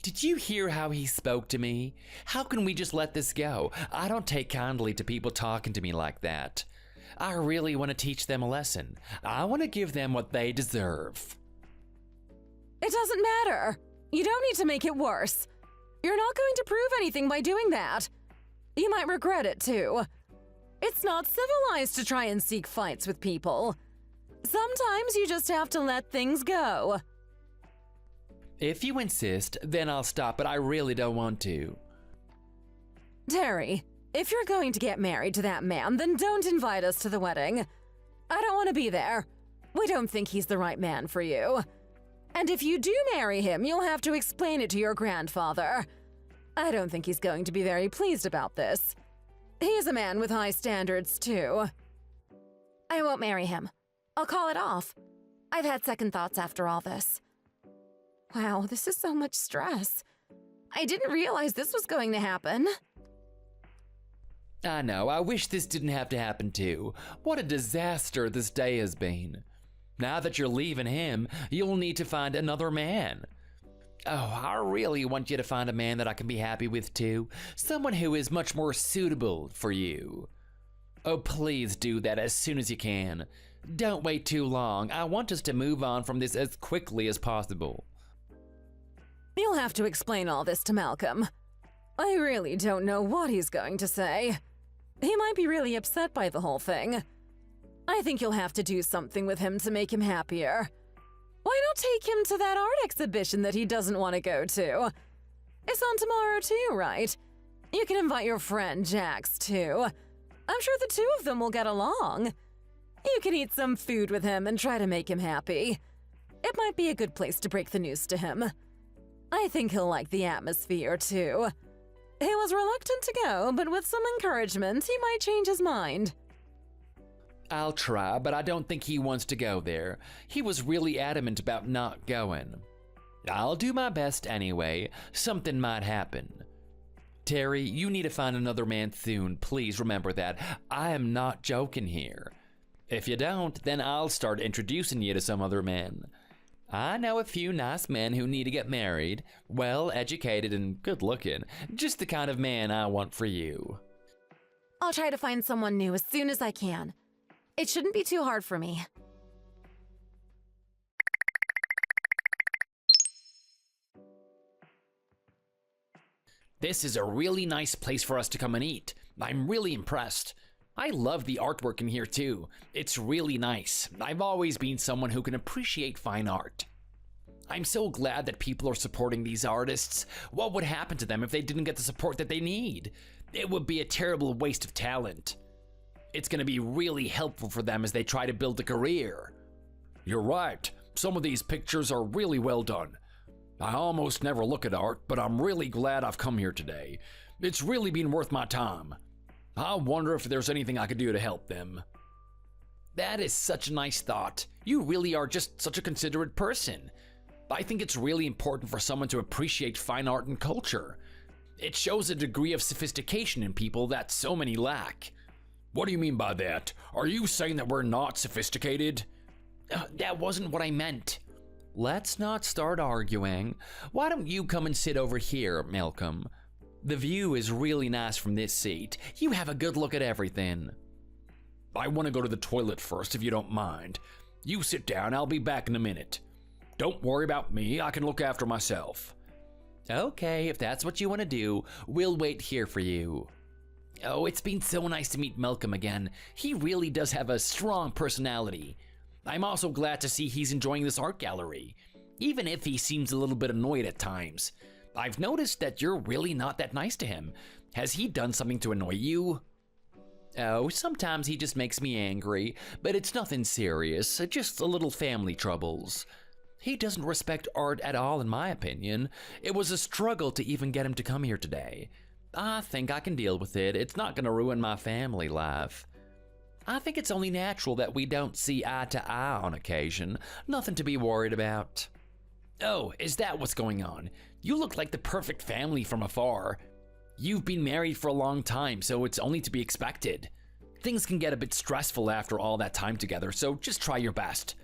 Did you hear how he spoke to me? How can we just let this go? I don't take kindly to people talking to me like that. I really want to teach them a lesson. I want to give them what they deserve. It doesn't matter. You don't need to make it worse. You're not going to prove anything by doing that. You might regret it too. It's not civilized to try and seek fights with people. Sometimes you just have to let things go. If you insist, then I'll stop, but I really don't want to. Terry, if you're going to get married to that man, then don't invite us to the wedding. I don't want to be there. We don't think he's the right man for you. And if you do marry him, you'll have to explain it to your grandfather. I don't think he's going to be very pleased about this. He's a man with high standards, too. I won't marry him. I'll call it off. I've had second thoughts after all this. Wow, this is so much stress. I didn't realize this was going to happen. I know, I wish this didn't have to happen too. What a disaster this day has been. Now that you're leaving him, you'll need to find another man. Oh, I really want you to find a man that I can be happy with too. Someone who is much more suitable for you. Oh, please do that as soon as you can. Don't wait too long. I want us to move on from this as quickly as possible. You'll have to explain all this to Malcolm. I really don't know what he's going to say. He might be really upset by the whole thing. I think you'll have to do something with him to make him happier. Why not take him to that art exhibition that he doesn't want to go to? It's on tomorrow too, right? You can invite your friend Jax too. I'm sure the two of them will get along. You can eat some food with him and try to make him happy. It might be a good place to break the news to him. I think he'll like the atmosphere too. He was reluctant to go, but with some encouragement, he might change his mind. I'll try, but I don't think he wants to go there. He was really adamant about not going. I'll do my best anyway. Something might happen. Terry, you need to find another man soon. Please remember that. I am not joking here. If you don't, then I'll start introducing you to some other men. I know a few nice men who need to get married, well-educated and good-looking. Just the kind of man I want for you. I'll try to find someone new as soon as I can. It shouldn't be too hard for me. This is a really nice place for us to come and eat. I'm really impressed. I love the artwork in here too. It's really nice. I've always been someone who can appreciate fine art. I'm so glad that people are supporting these artists. What would happen to them if they didn't get the support that they need? It would be a terrible waste of talent. It's going to be really helpful for them as they try to build a career. You're right. Some of these pictures are really well done. I almost never look at art, but I'm really glad I've come here today. It's really been worth my time. I wonder if there's anything I could do to help them. That is such a nice thought. You really are just such a considerate person. I think it's really important for someone to appreciate fine art and culture. It shows a degree of sophistication in people that so many lack. What do you mean by that? Are you saying that we're not sophisticated? That wasn't what I meant. Let's not start arguing. Why don't you come and sit over here, Malcolm? The view is really nice from this seat. You have a good look at everything. I want to go to the toilet first, if you don't mind. You sit down, I'll be back in a minute. Don't worry about me, I can look after myself. Okay, if that's what you want to do, we'll wait here for you. Oh, it's been so nice to meet Malcolm again. He really does have a strong personality. I'm also glad to see he's enjoying this art gallery, even if he seems a little bit annoyed at times. I've noticed that you're really not that nice to him. Has he done something to annoy you? Oh, sometimes he just makes me angry, but it's nothing serious, just a little family troubles. He doesn't respect art at all in my opinion. It was a struggle to even get him to come here today. I think I can deal with it. It's not gonna ruin my family life. I think it's only natural that we don't see eye to eye on occasion. Nothing to be worried about. Oh, is that what's going on? You look like the perfect family from afar. You've been married for a long time, so it's only to be expected. Things can get a bit stressful after all that time together, so just try your best.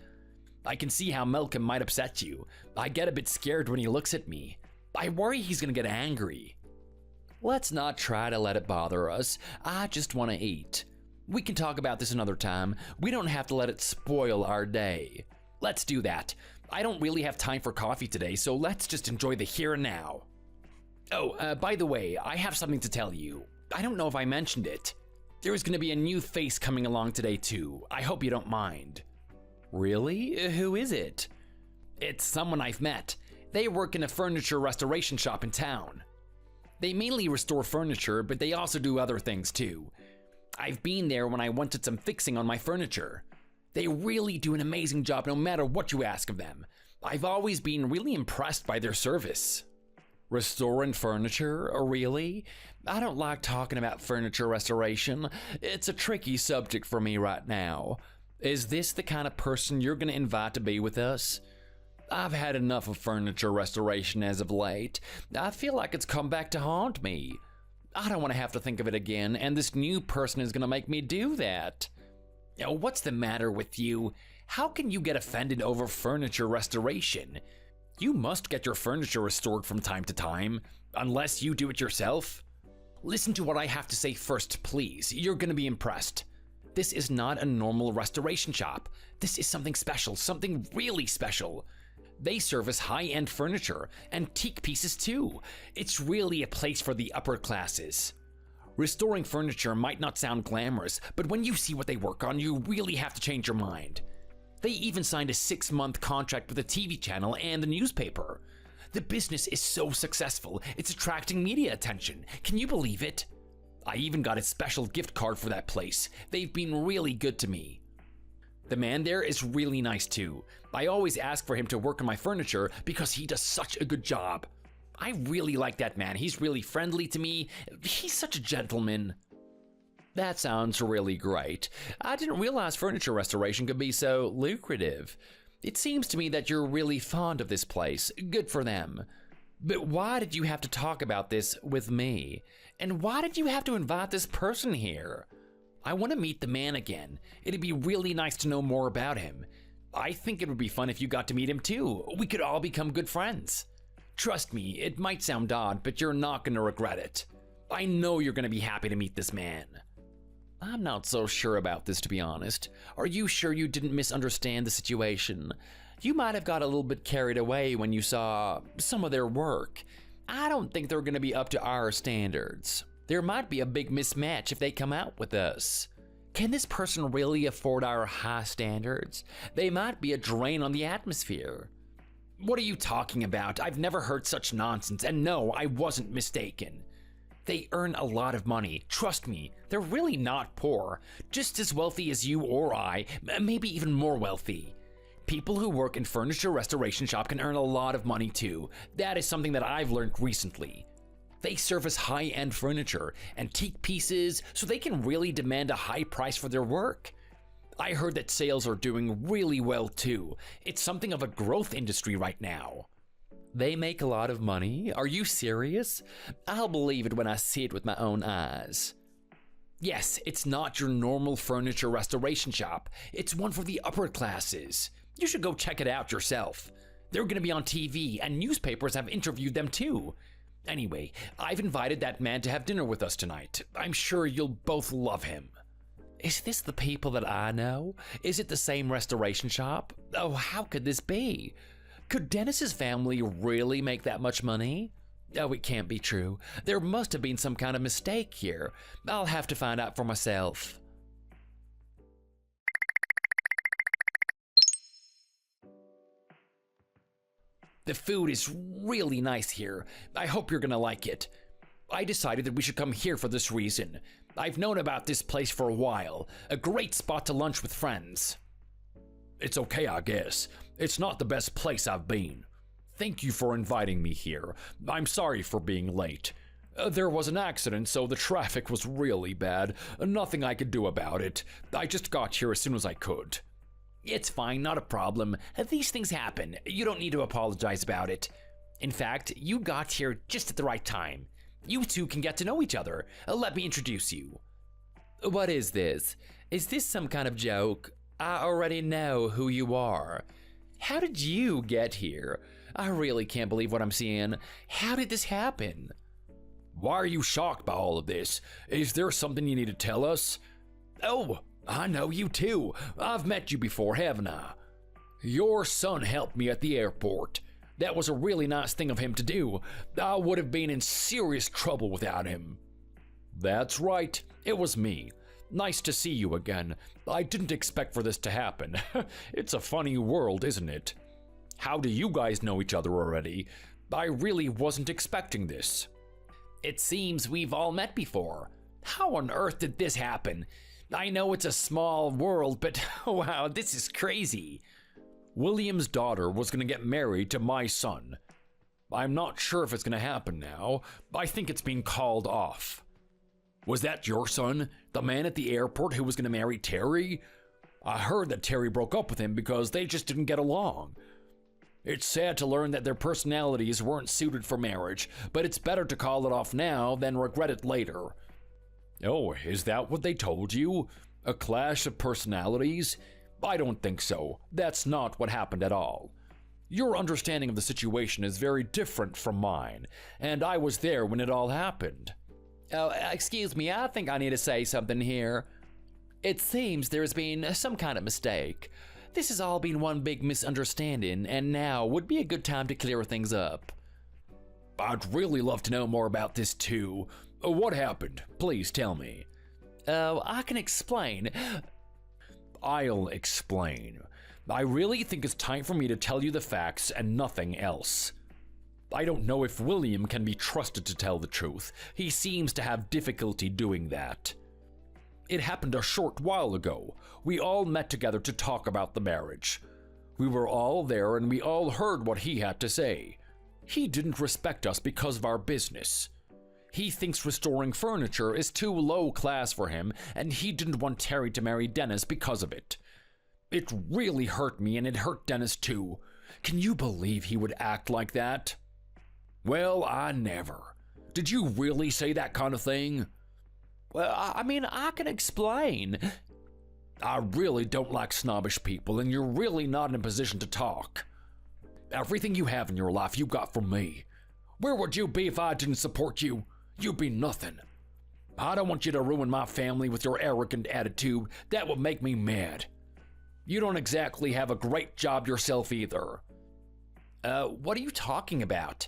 I can see how Malcolm might upset you. I get a bit scared when he looks at me. I worry he's gonna get angry. Let's not try to let it bother us. I just want to eat. We can talk about this another time. We don't have to let it spoil our day. Let's do that. I don't really have time for coffee today, so let's just enjoy the here and now. Oh, by the way, I have something to tell you. I don't know if I mentioned it. There is going to be a new face coming along today too. I hope you don't mind. Really? Who is it? It's someone I've met. They work in a furniture restoration shop in town. They mainly restore furniture, but they also do other things too. I've been there when I wanted some fixing on my furniture. They really do an amazing job no matter what you ask of them. I've always been really impressed by their service. Restoring furniture? Really? I don't like talking about furniture restoration. It's a tricky subject for me right now. Is this the kind of person you're gonna invite to be with us? I've had enough of furniture restoration as of late. I feel like it's come back to haunt me. I don't want to have to think of it again, and this new person is gonna make me do that. What's the matter with you? How can you get offended over furniture restoration? You must get your furniture restored from time to time, unless you do it yourself. Listen to what I have to say first, please. You're gonna be impressed. This is not a normal restoration shop. This is something special, something really special. They service high-end furniture, antique pieces too. It's really a place for the upper classes. Restoring furniture might not sound glamorous, but when you see what they work on, you really have to change your mind. They even signed a 6-month contract with a TV channel and a newspaper. The business is so successful, it's attracting media attention. Can you believe it? I even got a special gift card for that place. They've been really good to me. The man there is really nice too. I always ask for him to work on my furniture because he does such a good job. I really like that man. He's really friendly to me. He's such a gentleman. That sounds really great. I didn't realize furniture restoration could be so lucrative. It seems to me that you're really fond of this place. Good for them. But why did you have to talk about this with me? And why did you have to invite this person here? I want to meet the man again. It'd be really nice to know more about him. I think it would be fun if you got to meet him too. We could all become good friends. Trust me, it might sound odd, but you're not going to regret it. I know you're going to be happy to meet this man. I'm not so sure about this, to be honest. Are you sure you didn't misunderstand the situation? You might have got a little bit carried away when you saw some of their work. I don't think they're going to be up to our standards. There might be a big mismatch if they come out with us. Can this person really afford our high standards? They might be a drain on the atmosphere. What are you talking about? I've never heard such nonsense, and no, I wasn't mistaken. They earn a lot of money. Trust me, they're really not poor. Just as wealthy as you or I, maybe even more wealthy. People who work in furniture restoration shop can earn a lot of money too. That is something that I've learned recently. They service high-end furniture, antique pieces, so they can really demand a high price for their work. I heard that sales are doing really well too. It's something of a growth industry right now. They make a lot of money? Are you serious? I'll believe it when I see it with my own eyes. Yes, it's not your normal furniture restoration shop. It's one for the upper classes. You should go check it out yourself. They're gonna be on TV, and newspapers have interviewed them too. Anyway, I've invited that man to have dinner with us tonight. I'm sure you'll both love him. Is this the people that I know? Is it the same restoration shop? Oh, how could this be? Could Dennis's family really make that much money? Oh, it can't be true. There must have been some kind of mistake here. I'll have to find out for myself. The food is really nice here. I hope you're gonna like it. I decided that we should come here for this reason. I've known about this place for a while. A great spot to lunch with friends. It's okay, I guess. It's not the best place I've been. Thank you for inviting me here. I'm sorry for being late. There was an accident, so the traffic was really bad. Nothing I could do about it. I just got here as soon as I could. It's fine, not a problem. These things happen. You don't need to apologize about it. In fact, you got here just at the right time. You two can get to know each other. Let me introduce you. What is this? Is this some kind of joke? I already know who you are. How did you get here? I really can't believe what I'm seeing. How did this happen? Why are you shocked by all of this? Is there something you need to tell us? Oh, I know you too. I've met you before, haven't I? Your son helped me at the airport. That was a really nice thing of him to do. I would have been in serious trouble without him. That's right, it was me. Nice to see you again. I didn't expect for this to happen. It's a funny world, isn't it? How do you guys know each other already? I really wasn't expecting this. It seems we've all met before. How on earth did this happen? I know it's a small world, but wow, this is crazy. William's daughter was going to get married to my son. I'm not sure if it's going to happen now. I think it's being called off. Was that your son? The man at the airport who was going to marry Terry? I heard that Terry broke up with him because they just didn't get along. It's sad to learn that their personalities weren't suited for marriage, but it's better to call it off now than regret it later. Oh, is that what they told you? A clash of personalities? I don't think so. That's not what happened at all. Your understanding of the situation is very different from mine, and I was there when it all happened. Oh, excuse me, I think I need to say something here. It seems there's been some kind of mistake. This has all been one big misunderstanding, and now would be a good time to clear things up. I'd really love to know more about this too. What happened? Please tell me. Oh, I can explain. I'll explain. I really think it's time for me to tell you the facts and nothing else. I don't know if William can be trusted to tell the truth. He seems to have difficulty doing that. It happened a short while ago. We all met together to talk about the marriage. We were all there and we all heard what he had to say. He didn't respect us because of our business. He thinks restoring furniture is too low class for him, and he didn't want Terry to marry Dennis because of it. It really hurt me, and it hurt Dennis too. Can you believe he would act like that? Well, I never. Did you really say that kind of thing? Well, I mean, I can explain. I really don't like snobbish people, and you're really not in a position to talk. Everything you have in your life you got from me. Where would you be if I didn't support you? You'd be nothing. I don't want you to ruin my family with your arrogant attitude. That would make me mad. You don't exactly have a great job yourself either. What are you talking about?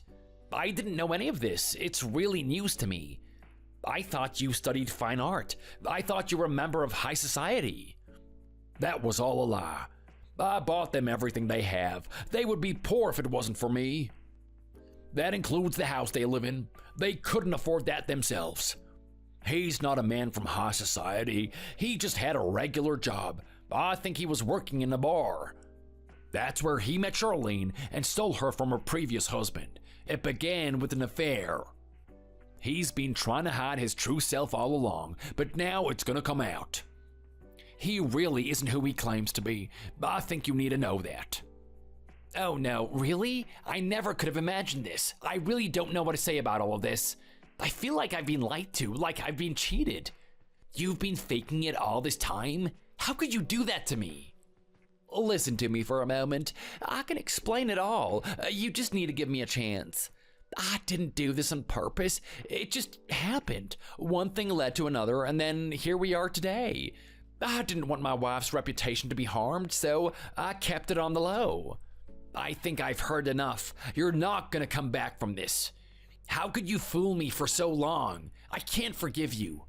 I didn't know any of this. It's really news to me. I thought you studied fine art. I thought you were a member of high society. That was all a lie. I bought them everything they have. They would be poor if it wasn't for me. That includes the house they live in. They couldn't afford that themselves. He's not a man from high society. He just had a regular job. I think he was working in a bar. That's where he met Charlene and stole her from her previous husband. It began with an affair. He's been trying to hide his true self all along, but now it's gonna come out. He really isn't who he claims to be. I think you need to know that. Oh no, really? I never could have imagined this. I really don't know what to say about all of this. I feel like I've been lied to, like I've been cheated. You've been faking it all this time? How could you do that to me? Listen to me for a moment. I can explain it all. You just need to give me a chance. I didn't do this on purpose. It just happened. One thing led to another, and then here we are today. I didn't want my wife's reputation to be harmed, so I kept it on the low. I think I've heard enough. You're not gonna come back from this. How could you fool me for so long? I can't forgive you.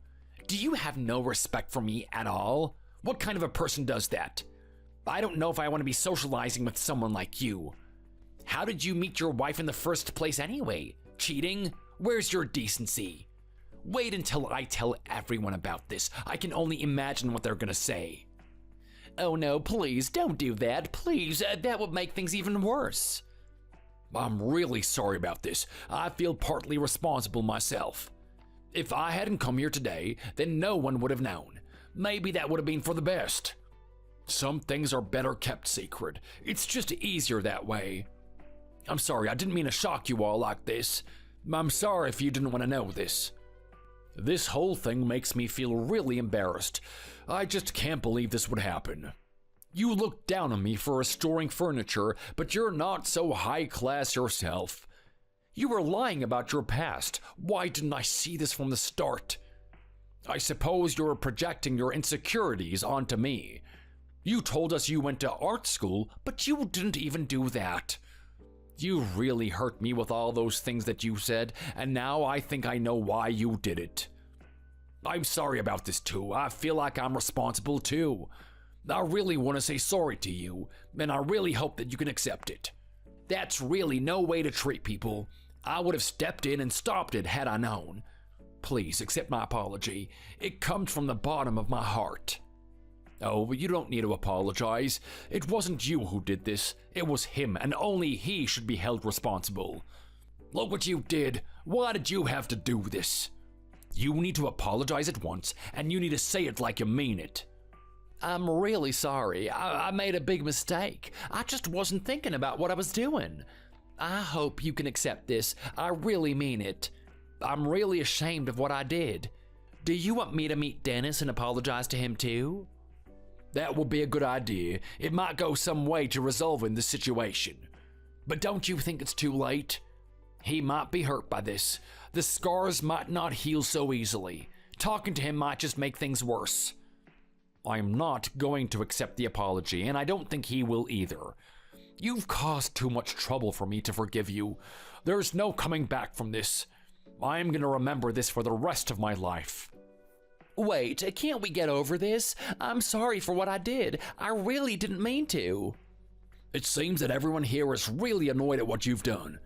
Do you have no respect for me at all? What kind of a person does that? I don't know if I want to be socializing with someone like you. How did you meet your wife in the first place anyway? Cheating? Where's your decency? Wait until I tell everyone about this. I can only imagine what they're gonna say. Oh no, please don't do that. Please, that would make things even worse. I'm really sorry about this. I feel partly responsible myself. If I hadn't come here today, then no one would have known. Maybe that would have been for the best. Some things are better kept secret. It's just easier that way. I'm sorry, I didn't mean to shock you all like this. I'm sorry if you didn't want to know this. This whole thing makes me feel really embarrassed. I just can't believe this would happen. You look down on me for restoring furniture, but you're not so high class yourself. You were lying about your past. Why didn't I see this from the start? I suppose you're projecting your insecurities onto me. You told us you went to art school, but you didn't even do that. You really hurt me with all those things that you said, and now I think I know why you did it. I'm sorry about this too. I feel like I'm responsible too. I really want to say sorry to you, and I really hope that you can accept it. That's really no way to treat people. I would have stepped in and stopped it had I known. Please accept my apology. It comes from the bottom of my heart. Oh, you don't need to apologize. It wasn't you who did this. It was him, and only he should be held responsible. Look what you did. Why did you have to do this? You need to apologize at once, and you need to say it like you mean it. I'm really sorry. I made a big mistake. I just wasn't thinking about what I was doing. I hope you can accept this. I really mean it. I'm really ashamed of what I did. Do you want me to meet Dennis and apologize to him too? That would be a good idea. It might go some way to resolving the situation. But don't you think it's too late? He might be hurt by this. The scars might not heal so easily. Talking to him might just make things worse. I'm not going to accept the apology, and I don't think he will either. You've caused too much trouble for me to forgive you. There's no coming back from this. I'm going to remember this for the rest of my life. Wait, can't we get over this? I'm sorry for what I did. I really didn't mean to. It seems that everyone here is really annoyed at what you've done.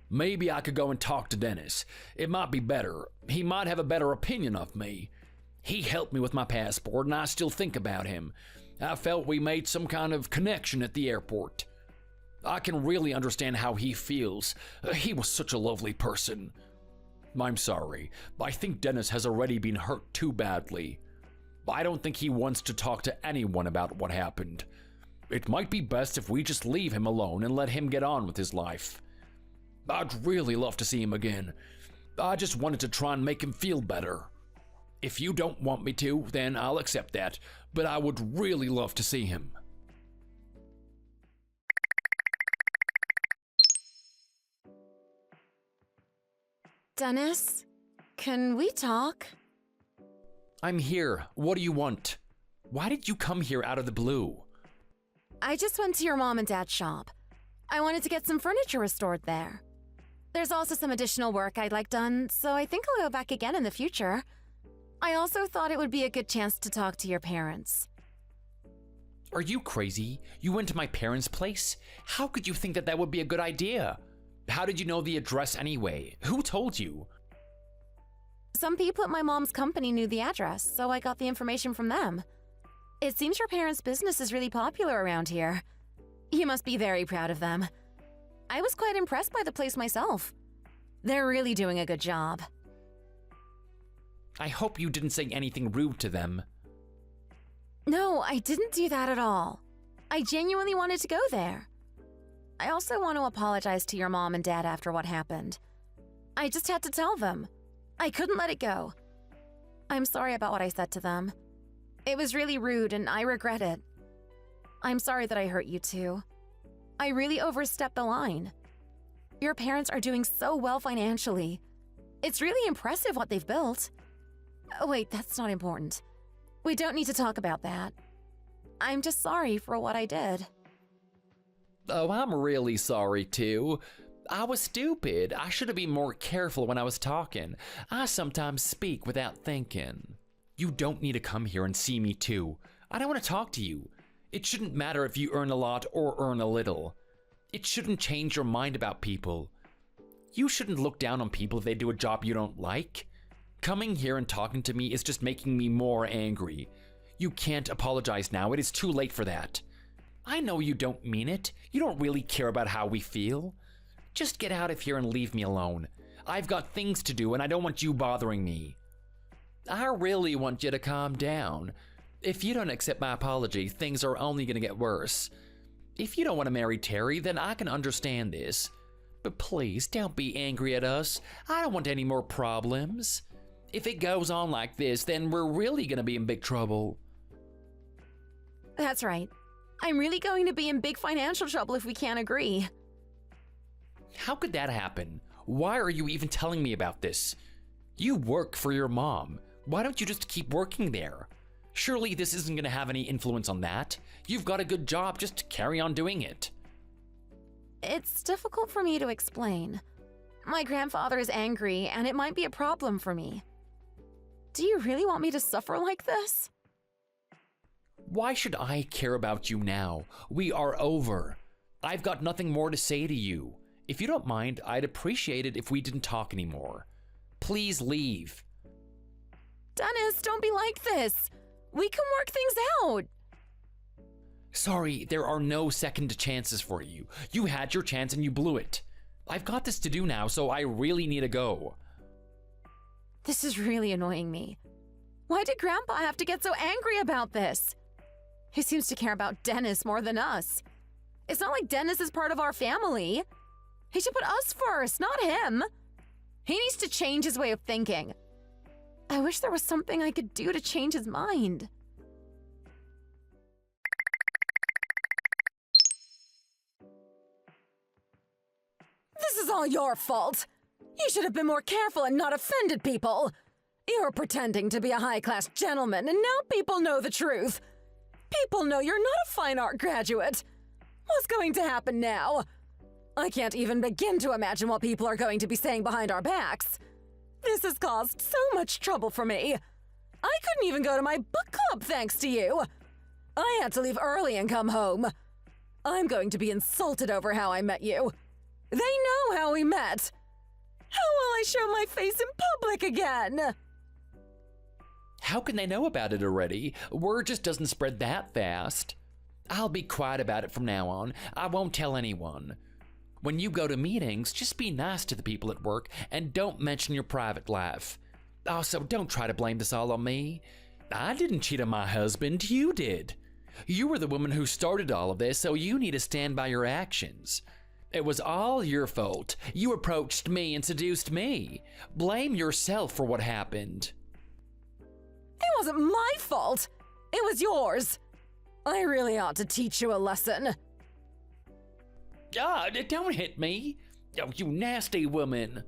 Maybe I could go and talk to Dennis. It might be better. He might have a better opinion of me. He helped me with my passport, and I still think about him. I felt we made some kind of connection at the airport. I can really understand how he feels. He was such a lovely person. I'm sorry. I think Dennis has already been hurt too badly. I don't think he wants to talk to anyone about what happened. It might be best if we just leave him alone and let him get on with his life. I'd really love to see him again. I just wanted to try and make him feel better. If you don't want me to, then I'll accept that, but I would really love to see him. Dennis, can we talk? I'm here. What do you want? Why did you come here out of the blue? I just went to your mom and dad's shop. I wanted to get some furniture restored there. There's also some additional work I'd like done, so I think I'll go back again in the future. I also thought it would be a good chance to talk to your parents. Are you crazy? You went to my parents' place? How could you think that that would be a good idea? How did you know the address anyway? Who told you? Some people at my mom's company knew the address, so I got the information from them. It seems your parents' business is really popular around here. You must be very proud of them. I was quite impressed by the place myself. They're really doing a good job. I hope you didn't say anything rude to them. No, I didn't do that at all. I genuinely wanted to go there. I also want to apologize to your mom and dad after what happened. I just had to tell them. I couldn't let it go. I'm sorry about what I said to them. It was really rude and I regret it. I'm sorry that I hurt you too. I really overstepped the line. Your parents are doing so well financially. It's really impressive what they've built. Oh, wait, that's not important. We don't need to talk about that. I'm just sorry for what I did. Oh, I'm really sorry too. I was stupid. I should have been more careful when I was talking. I sometimes speak without thinking. You don't need to come here and see me too. I don't want to talk to you. It shouldn't matter if you earn a lot or earn a little. It shouldn't change your mind about people. You shouldn't look down on people if they do a job you don't like. Coming here and talking to me is just making me more angry. You can't apologize now. It is too late for that. I know you don't mean it. You don't really care about how we feel. Just get out of here and leave me alone. I've got things to do and I don't want you bothering me. I really want you to calm down. If you don't accept my apology, things are only going to get worse. If you don't want to marry Terry, then I can understand this. But please, don't be angry at us. I don't want any more problems. If it goes on like this, then we're really going to be in big trouble. That's right. I'm really going to be in big financial trouble if we can't agree. How could that happen? Why are you even telling me about this? You work for your mom. Why don't you just keep working there? Surely this isn't going to have any influence on that. You've got a good job, just carry on doing it. It's difficult for me to explain. My grandfather is angry, and it might be a problem for me. Do you really want me to suffer like this? Why should I care about you now? We are over. I've got nothing more to say to you. If you don't mind, I'd appreciate it if we didn't talk anymore. Please leave. Dennis, don't be like this. We can work things out. Sorry, there are no second chances for you. You had your chance and you blew it. I've got this to do now, so I really need to go. This is really annoying me. Why did Grandpa have to get so angry about this? He seems to care about Dennis more than us. It's not like Dennis is part of our family. He should put us first, not him. He needs to change his way of thinking. I wish there was something I could do to change his mind. This is all your fault. You should have been more careful and not offended people. You're pretending to be a high-class gentleman, and now people know the truth. People know you're not a fine art graduate. What's going to happen now? I can't even begin to imagine what people are going to be saying behind our backs. This has caused so much trouble for me. I couldn't even go to my book club thanks to you. I had to leave early and come home. I'm going to be insulted over how I met you. They know how we met. How will I show my face in public again? How can they know about it already? Word just doesn't spread that fast. I'll be quiet about it from now on. I won't tell anyone. When you go to meetings, just be nice to the people at work and don't mention your private life. Also, don't try to blame this all on me. I didn't cheat on my husband, you did. You were the woman who started all of this, so you need to stand by your actions. It was all your fault. You approached me and seduced me. Blame yourself for what happened. It wasn't my fault. It was yours. I really ought to teach you a lesson. Don't hit me. Oh, you nasty woman.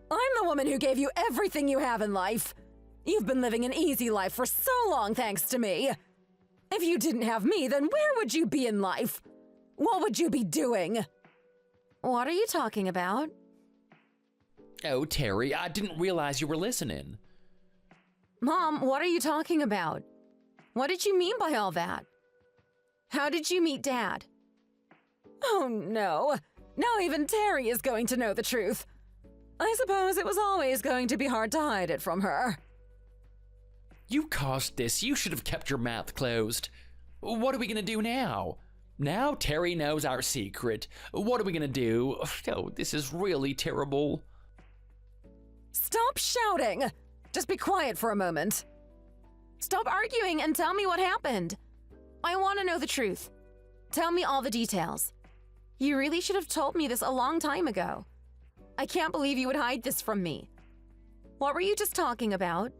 I'm the woman who gave you everything you have in life. You've been living an easy life for so long thanks to me. If you didn't have me, then where would you be in life? What would you be doing? What are you talking about? Oh, Terry, I didn't realize you were listening. Mom, what are you talking about? What did you mean by all that? How did you meet Dad? Oh no. Now even Terry is going to know the truth. I suppose it was always going to be hard to hide it from her. You caused this. You should have kept your mouth closed. What are we gonna do now? Now Terry knows our secret. What are we gonna do? Oh, this is really terrible. Stop shouting! Just be quiet for a moment. Stop arguing and tell me what happened. I want to know the truth. Tell me all the details. You really should have told me this a long time ago. I can't believe you would hide this from me. What were you just talking about?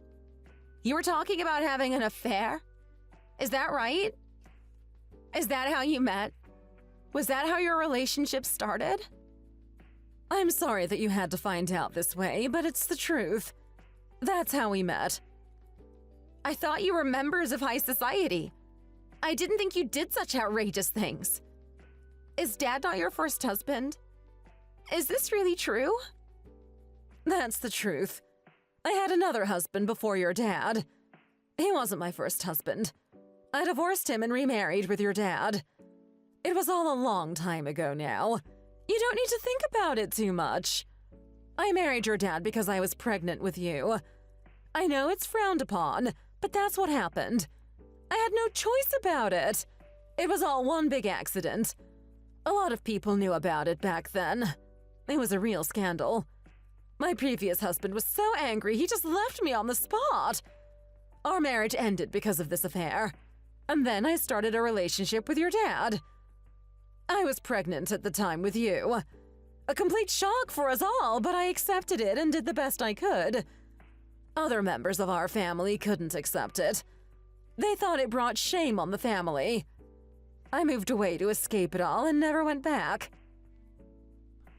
You were talking about having an affair? Is that right? Is that how you met? Was that how your relationship started? I'm sorry that you had to find out this way, but it's the truth. That's how we met. I thought you were members of high society. I didn't think you did such outrageous things. Is Dad not your first husband? Is this really true? That's the truth. I had another husband before your dad. He wasn't my first husband. I divorced him and remarried with your dad. It was all a long time ago now. You don't need to think about it too much. I married your dad because I was pregnant with you. I know it's frowned upon, but that's what happened. I had no choice about it. It was all one big accident. A lot of people knew about it back then. It was a real scandal. My previous husband was so angry he just left me on the spot. Our marriage ended because of this affair. And then I started a relationship with your dad. I was pregnant at the time with you. A complete shock for us all, but I accepted it and did the best I could. Other members of our family couldn't accept it. They thought it brought shame on the family. I moved away to escape it all and never went back.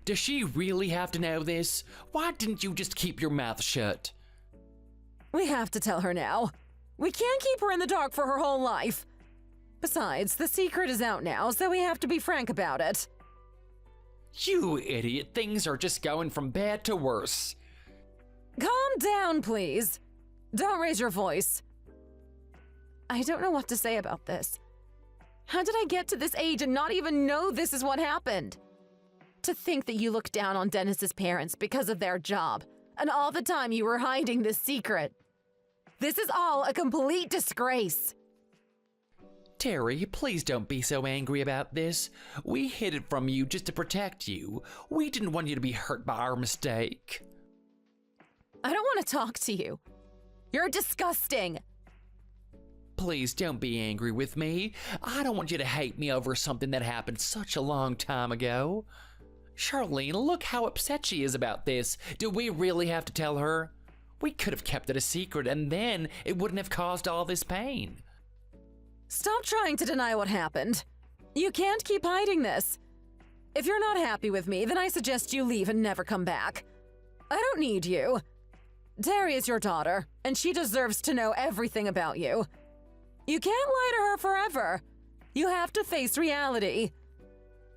Does she really have to know this? Why didn't you just keep your mouth shut? We have to tell her now. We can't keep her in the dark for her whole life. Besides, the secret is out now, so we have to be frank about it. You idiot, things are just going from bad to worse. Calm down, please. Don't raise your voice. I don't know what to say about this. How did I get to this age and not even know this is what happened? To think that you looked down on Dennis's parents because of their job, and all the time you were hiding this secret. This is all a complete disgrace. Terry, please don't be so angry about this. We hid it from you just to protect you. We didn't want you to be hurt by our mistake. I don't want to talk to you. You're disgusting. please don't be angry with me. I don't want you to hate me over something that happened such a long time ago. Charlene, look how upset she is about this. Do we really have to tell her? We could have kept it a secret and then it wouldn't have caused all this pain. Stop trying to deny what happened. You can't keep hiding this. If you're not happy with me, then I suggest you leave and never come back. I don't need you. Terry is your daughter, and she deserves to know everything about you. You can't lie to her forever. You have to face reality.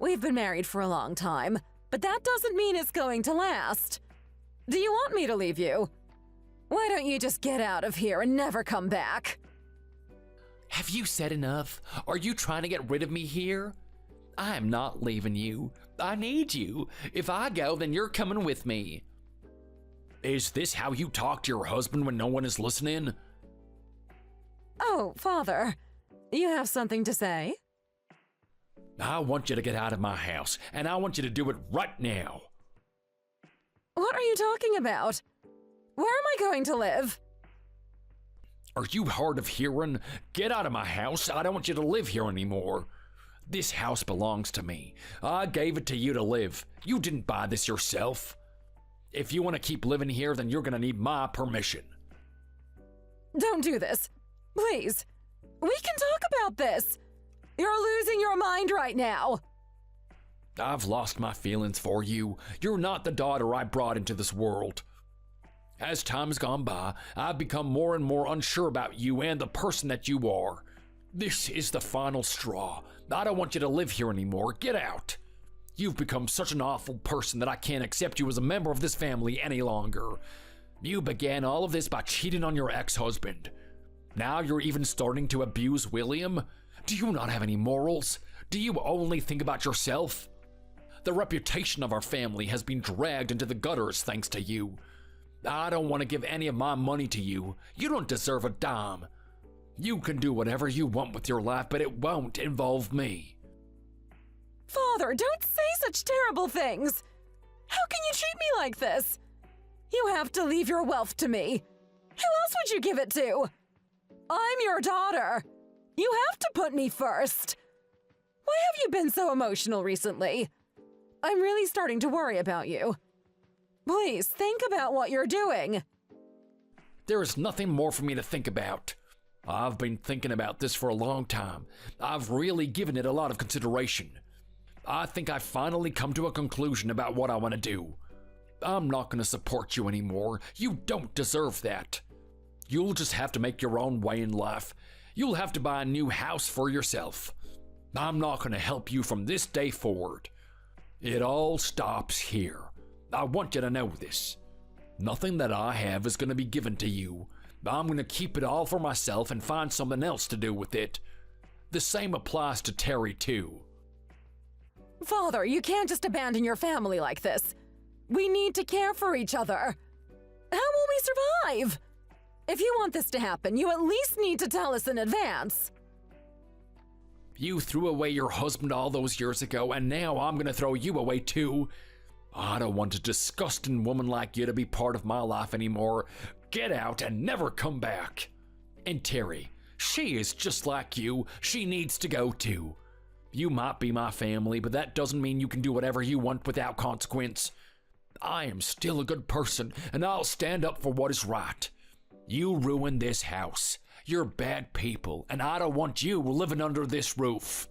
We've been married for a long time, but that doesn't mean it's going to last. Do you want me to leave you? Why don't you just get out of here and never come back? Have you said enough? Are you trying to get rid of me here? I am not leaving you. I need you. If I go, then you're coming with me. Is this how you talk to your husband when no one is listening? Oh, Father, you have something to say? I want you to get out of my house, and I want you to do it right now. What are you talking about? Where am I going to live? Are you hard of hearing? Get out of my house. I don't want you to live here anymore. This house belongs to me. I gave it to you to live. You didn't buy this yourself. If you want to keep living here, then you're going to need my permission. Don't do this. Please. We can talk about this. You're losing your mind right now. I've lost my feelings for you. You're not the daughter I brought into this world. As time has gone by, I've become more and more unsure about you and the person that you are. This is the final straw. I don't want you to live here anymore. Get out. You've become such an awful person that I can't accept you as a member of this family any longer. You began all of this by cheating on your ex-husband. Now you're even starting to abuse William? Do you not have any morals? Do you only think about yourself? The reputation of our family has been dragged into the gutters thanks to you. I don't want to give any of my money to you. You don't deserve a dime. You can do whatever you want with your life, but it won't involve me. Father, don't say such terrible things. How can you treat me like this? You have to leave your wealth to me. Who else would you give it to? I'm your daughter. You have to put me first. Why have you been so emotional recently? I'm really starting to worry about you. Please, think about what you're doing. There is nothing more for me to think about. I've been thinking about this for a long time. I've really given it a lot of consideration. I think I've finally come to a conclusion about what I want to do. I'm not going to support you anymore. You don't deserve that. You'll just have to make your own way in life. You'll have to buy a new house for yourself. I'm not going to help you from this day forward. It all stops here. I want you to know this. Nothing that I have is going to be given to you. I'm going to keep it all for myself and find something else to do with it. The same applies to Terry, too. Father, you can't just abandon your family like this. We need to care for each other. How will we survive? If you want this to happen, you at least need to tell us in advance. You threw away your husband all those years ago, and now I'm going to throw you away too. I don't want a disgusting woman like you to be part of my life anymore. Get out and never come back. And Terry, she is just like you. She needs to go too. You might be my family, but that doesn't mean you can do whatever you want without consequence. I am still a good person, and I'll stand up for what is right. You ruined this house. You're bad people, and I don't want you living under this roof.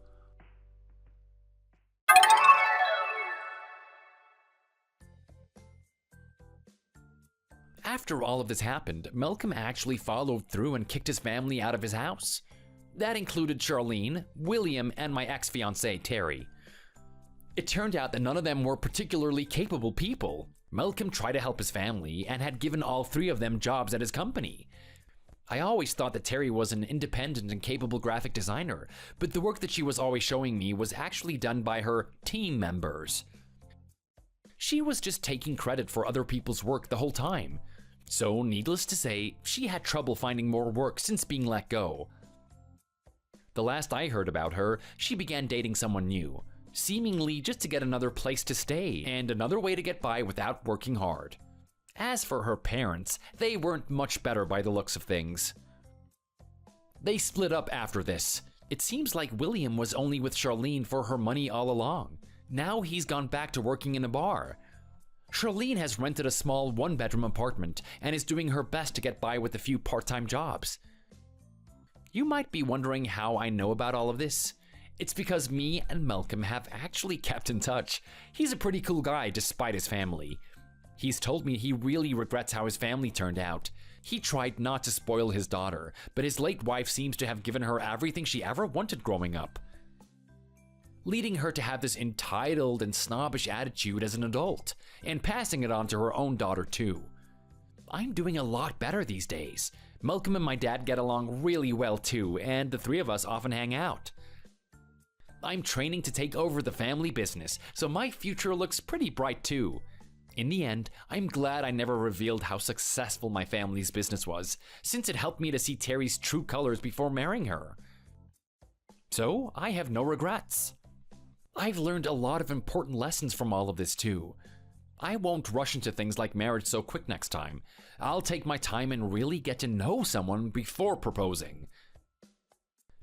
After all of this happened, Malcolm actually followed through and kicked his family out of his house. That included Charlene, William, and my ex-fiancée, Terry. It turned out that none of them were particularly capable people. Malcolm tried to help his family and had given all three of them jobs at his company. I always thought that Terry was an independent and capable graphic designer, but the work that she was always showing me was actually done by her team members. She was just taking credit for other people's work the whole time. So, needless to say, she had trouble finding more work since being let go. The last I heard about her, she began dating someone new, seemingly just to get another place to stay and another way to get by without working hard. As for her parents, they weren't much better by the looks of things. They split up after this. It seems like William was only with Charlene for her money all along. Now he's gone back to working in a bar. Charlene has rented a small one-bedroom apartment and is doing her best to get by with a few part-time jobs. You might be wondering how I know about all of this. It's because me and Malcolm have actually kept in touch. He's a pretty cool guy despite his family. He's told me he really regrets how his family turned out. He tried not to spoil his daughter, but his late wife seems to have given her everything she ever wanted growing up, leading her to have this entitled and snobbish attitude as an adult, and passing it on to her own daughter too. I'm doing a lot better these days. Malcolm and my dad get along really well too, and the three of us often hang out. I'm training to take over the family business, so my future looks pretty bright too. In the end, I'm glad I never revealed how successful my family's business was, since it helped me to see Terry's true colors before marrying her. So, I have no regrets. I've learned a lot of important lessons from all of this too. I won't rush into things like marriage so quick next time. I'll take my time and really get to know someone before proposing.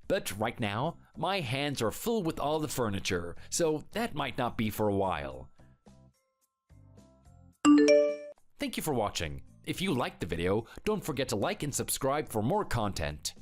But right now, my hands are full with all the furniture, so that might not be for a while. Thank you for watching. If you liked the video, don't forget to like and subscribe for more content.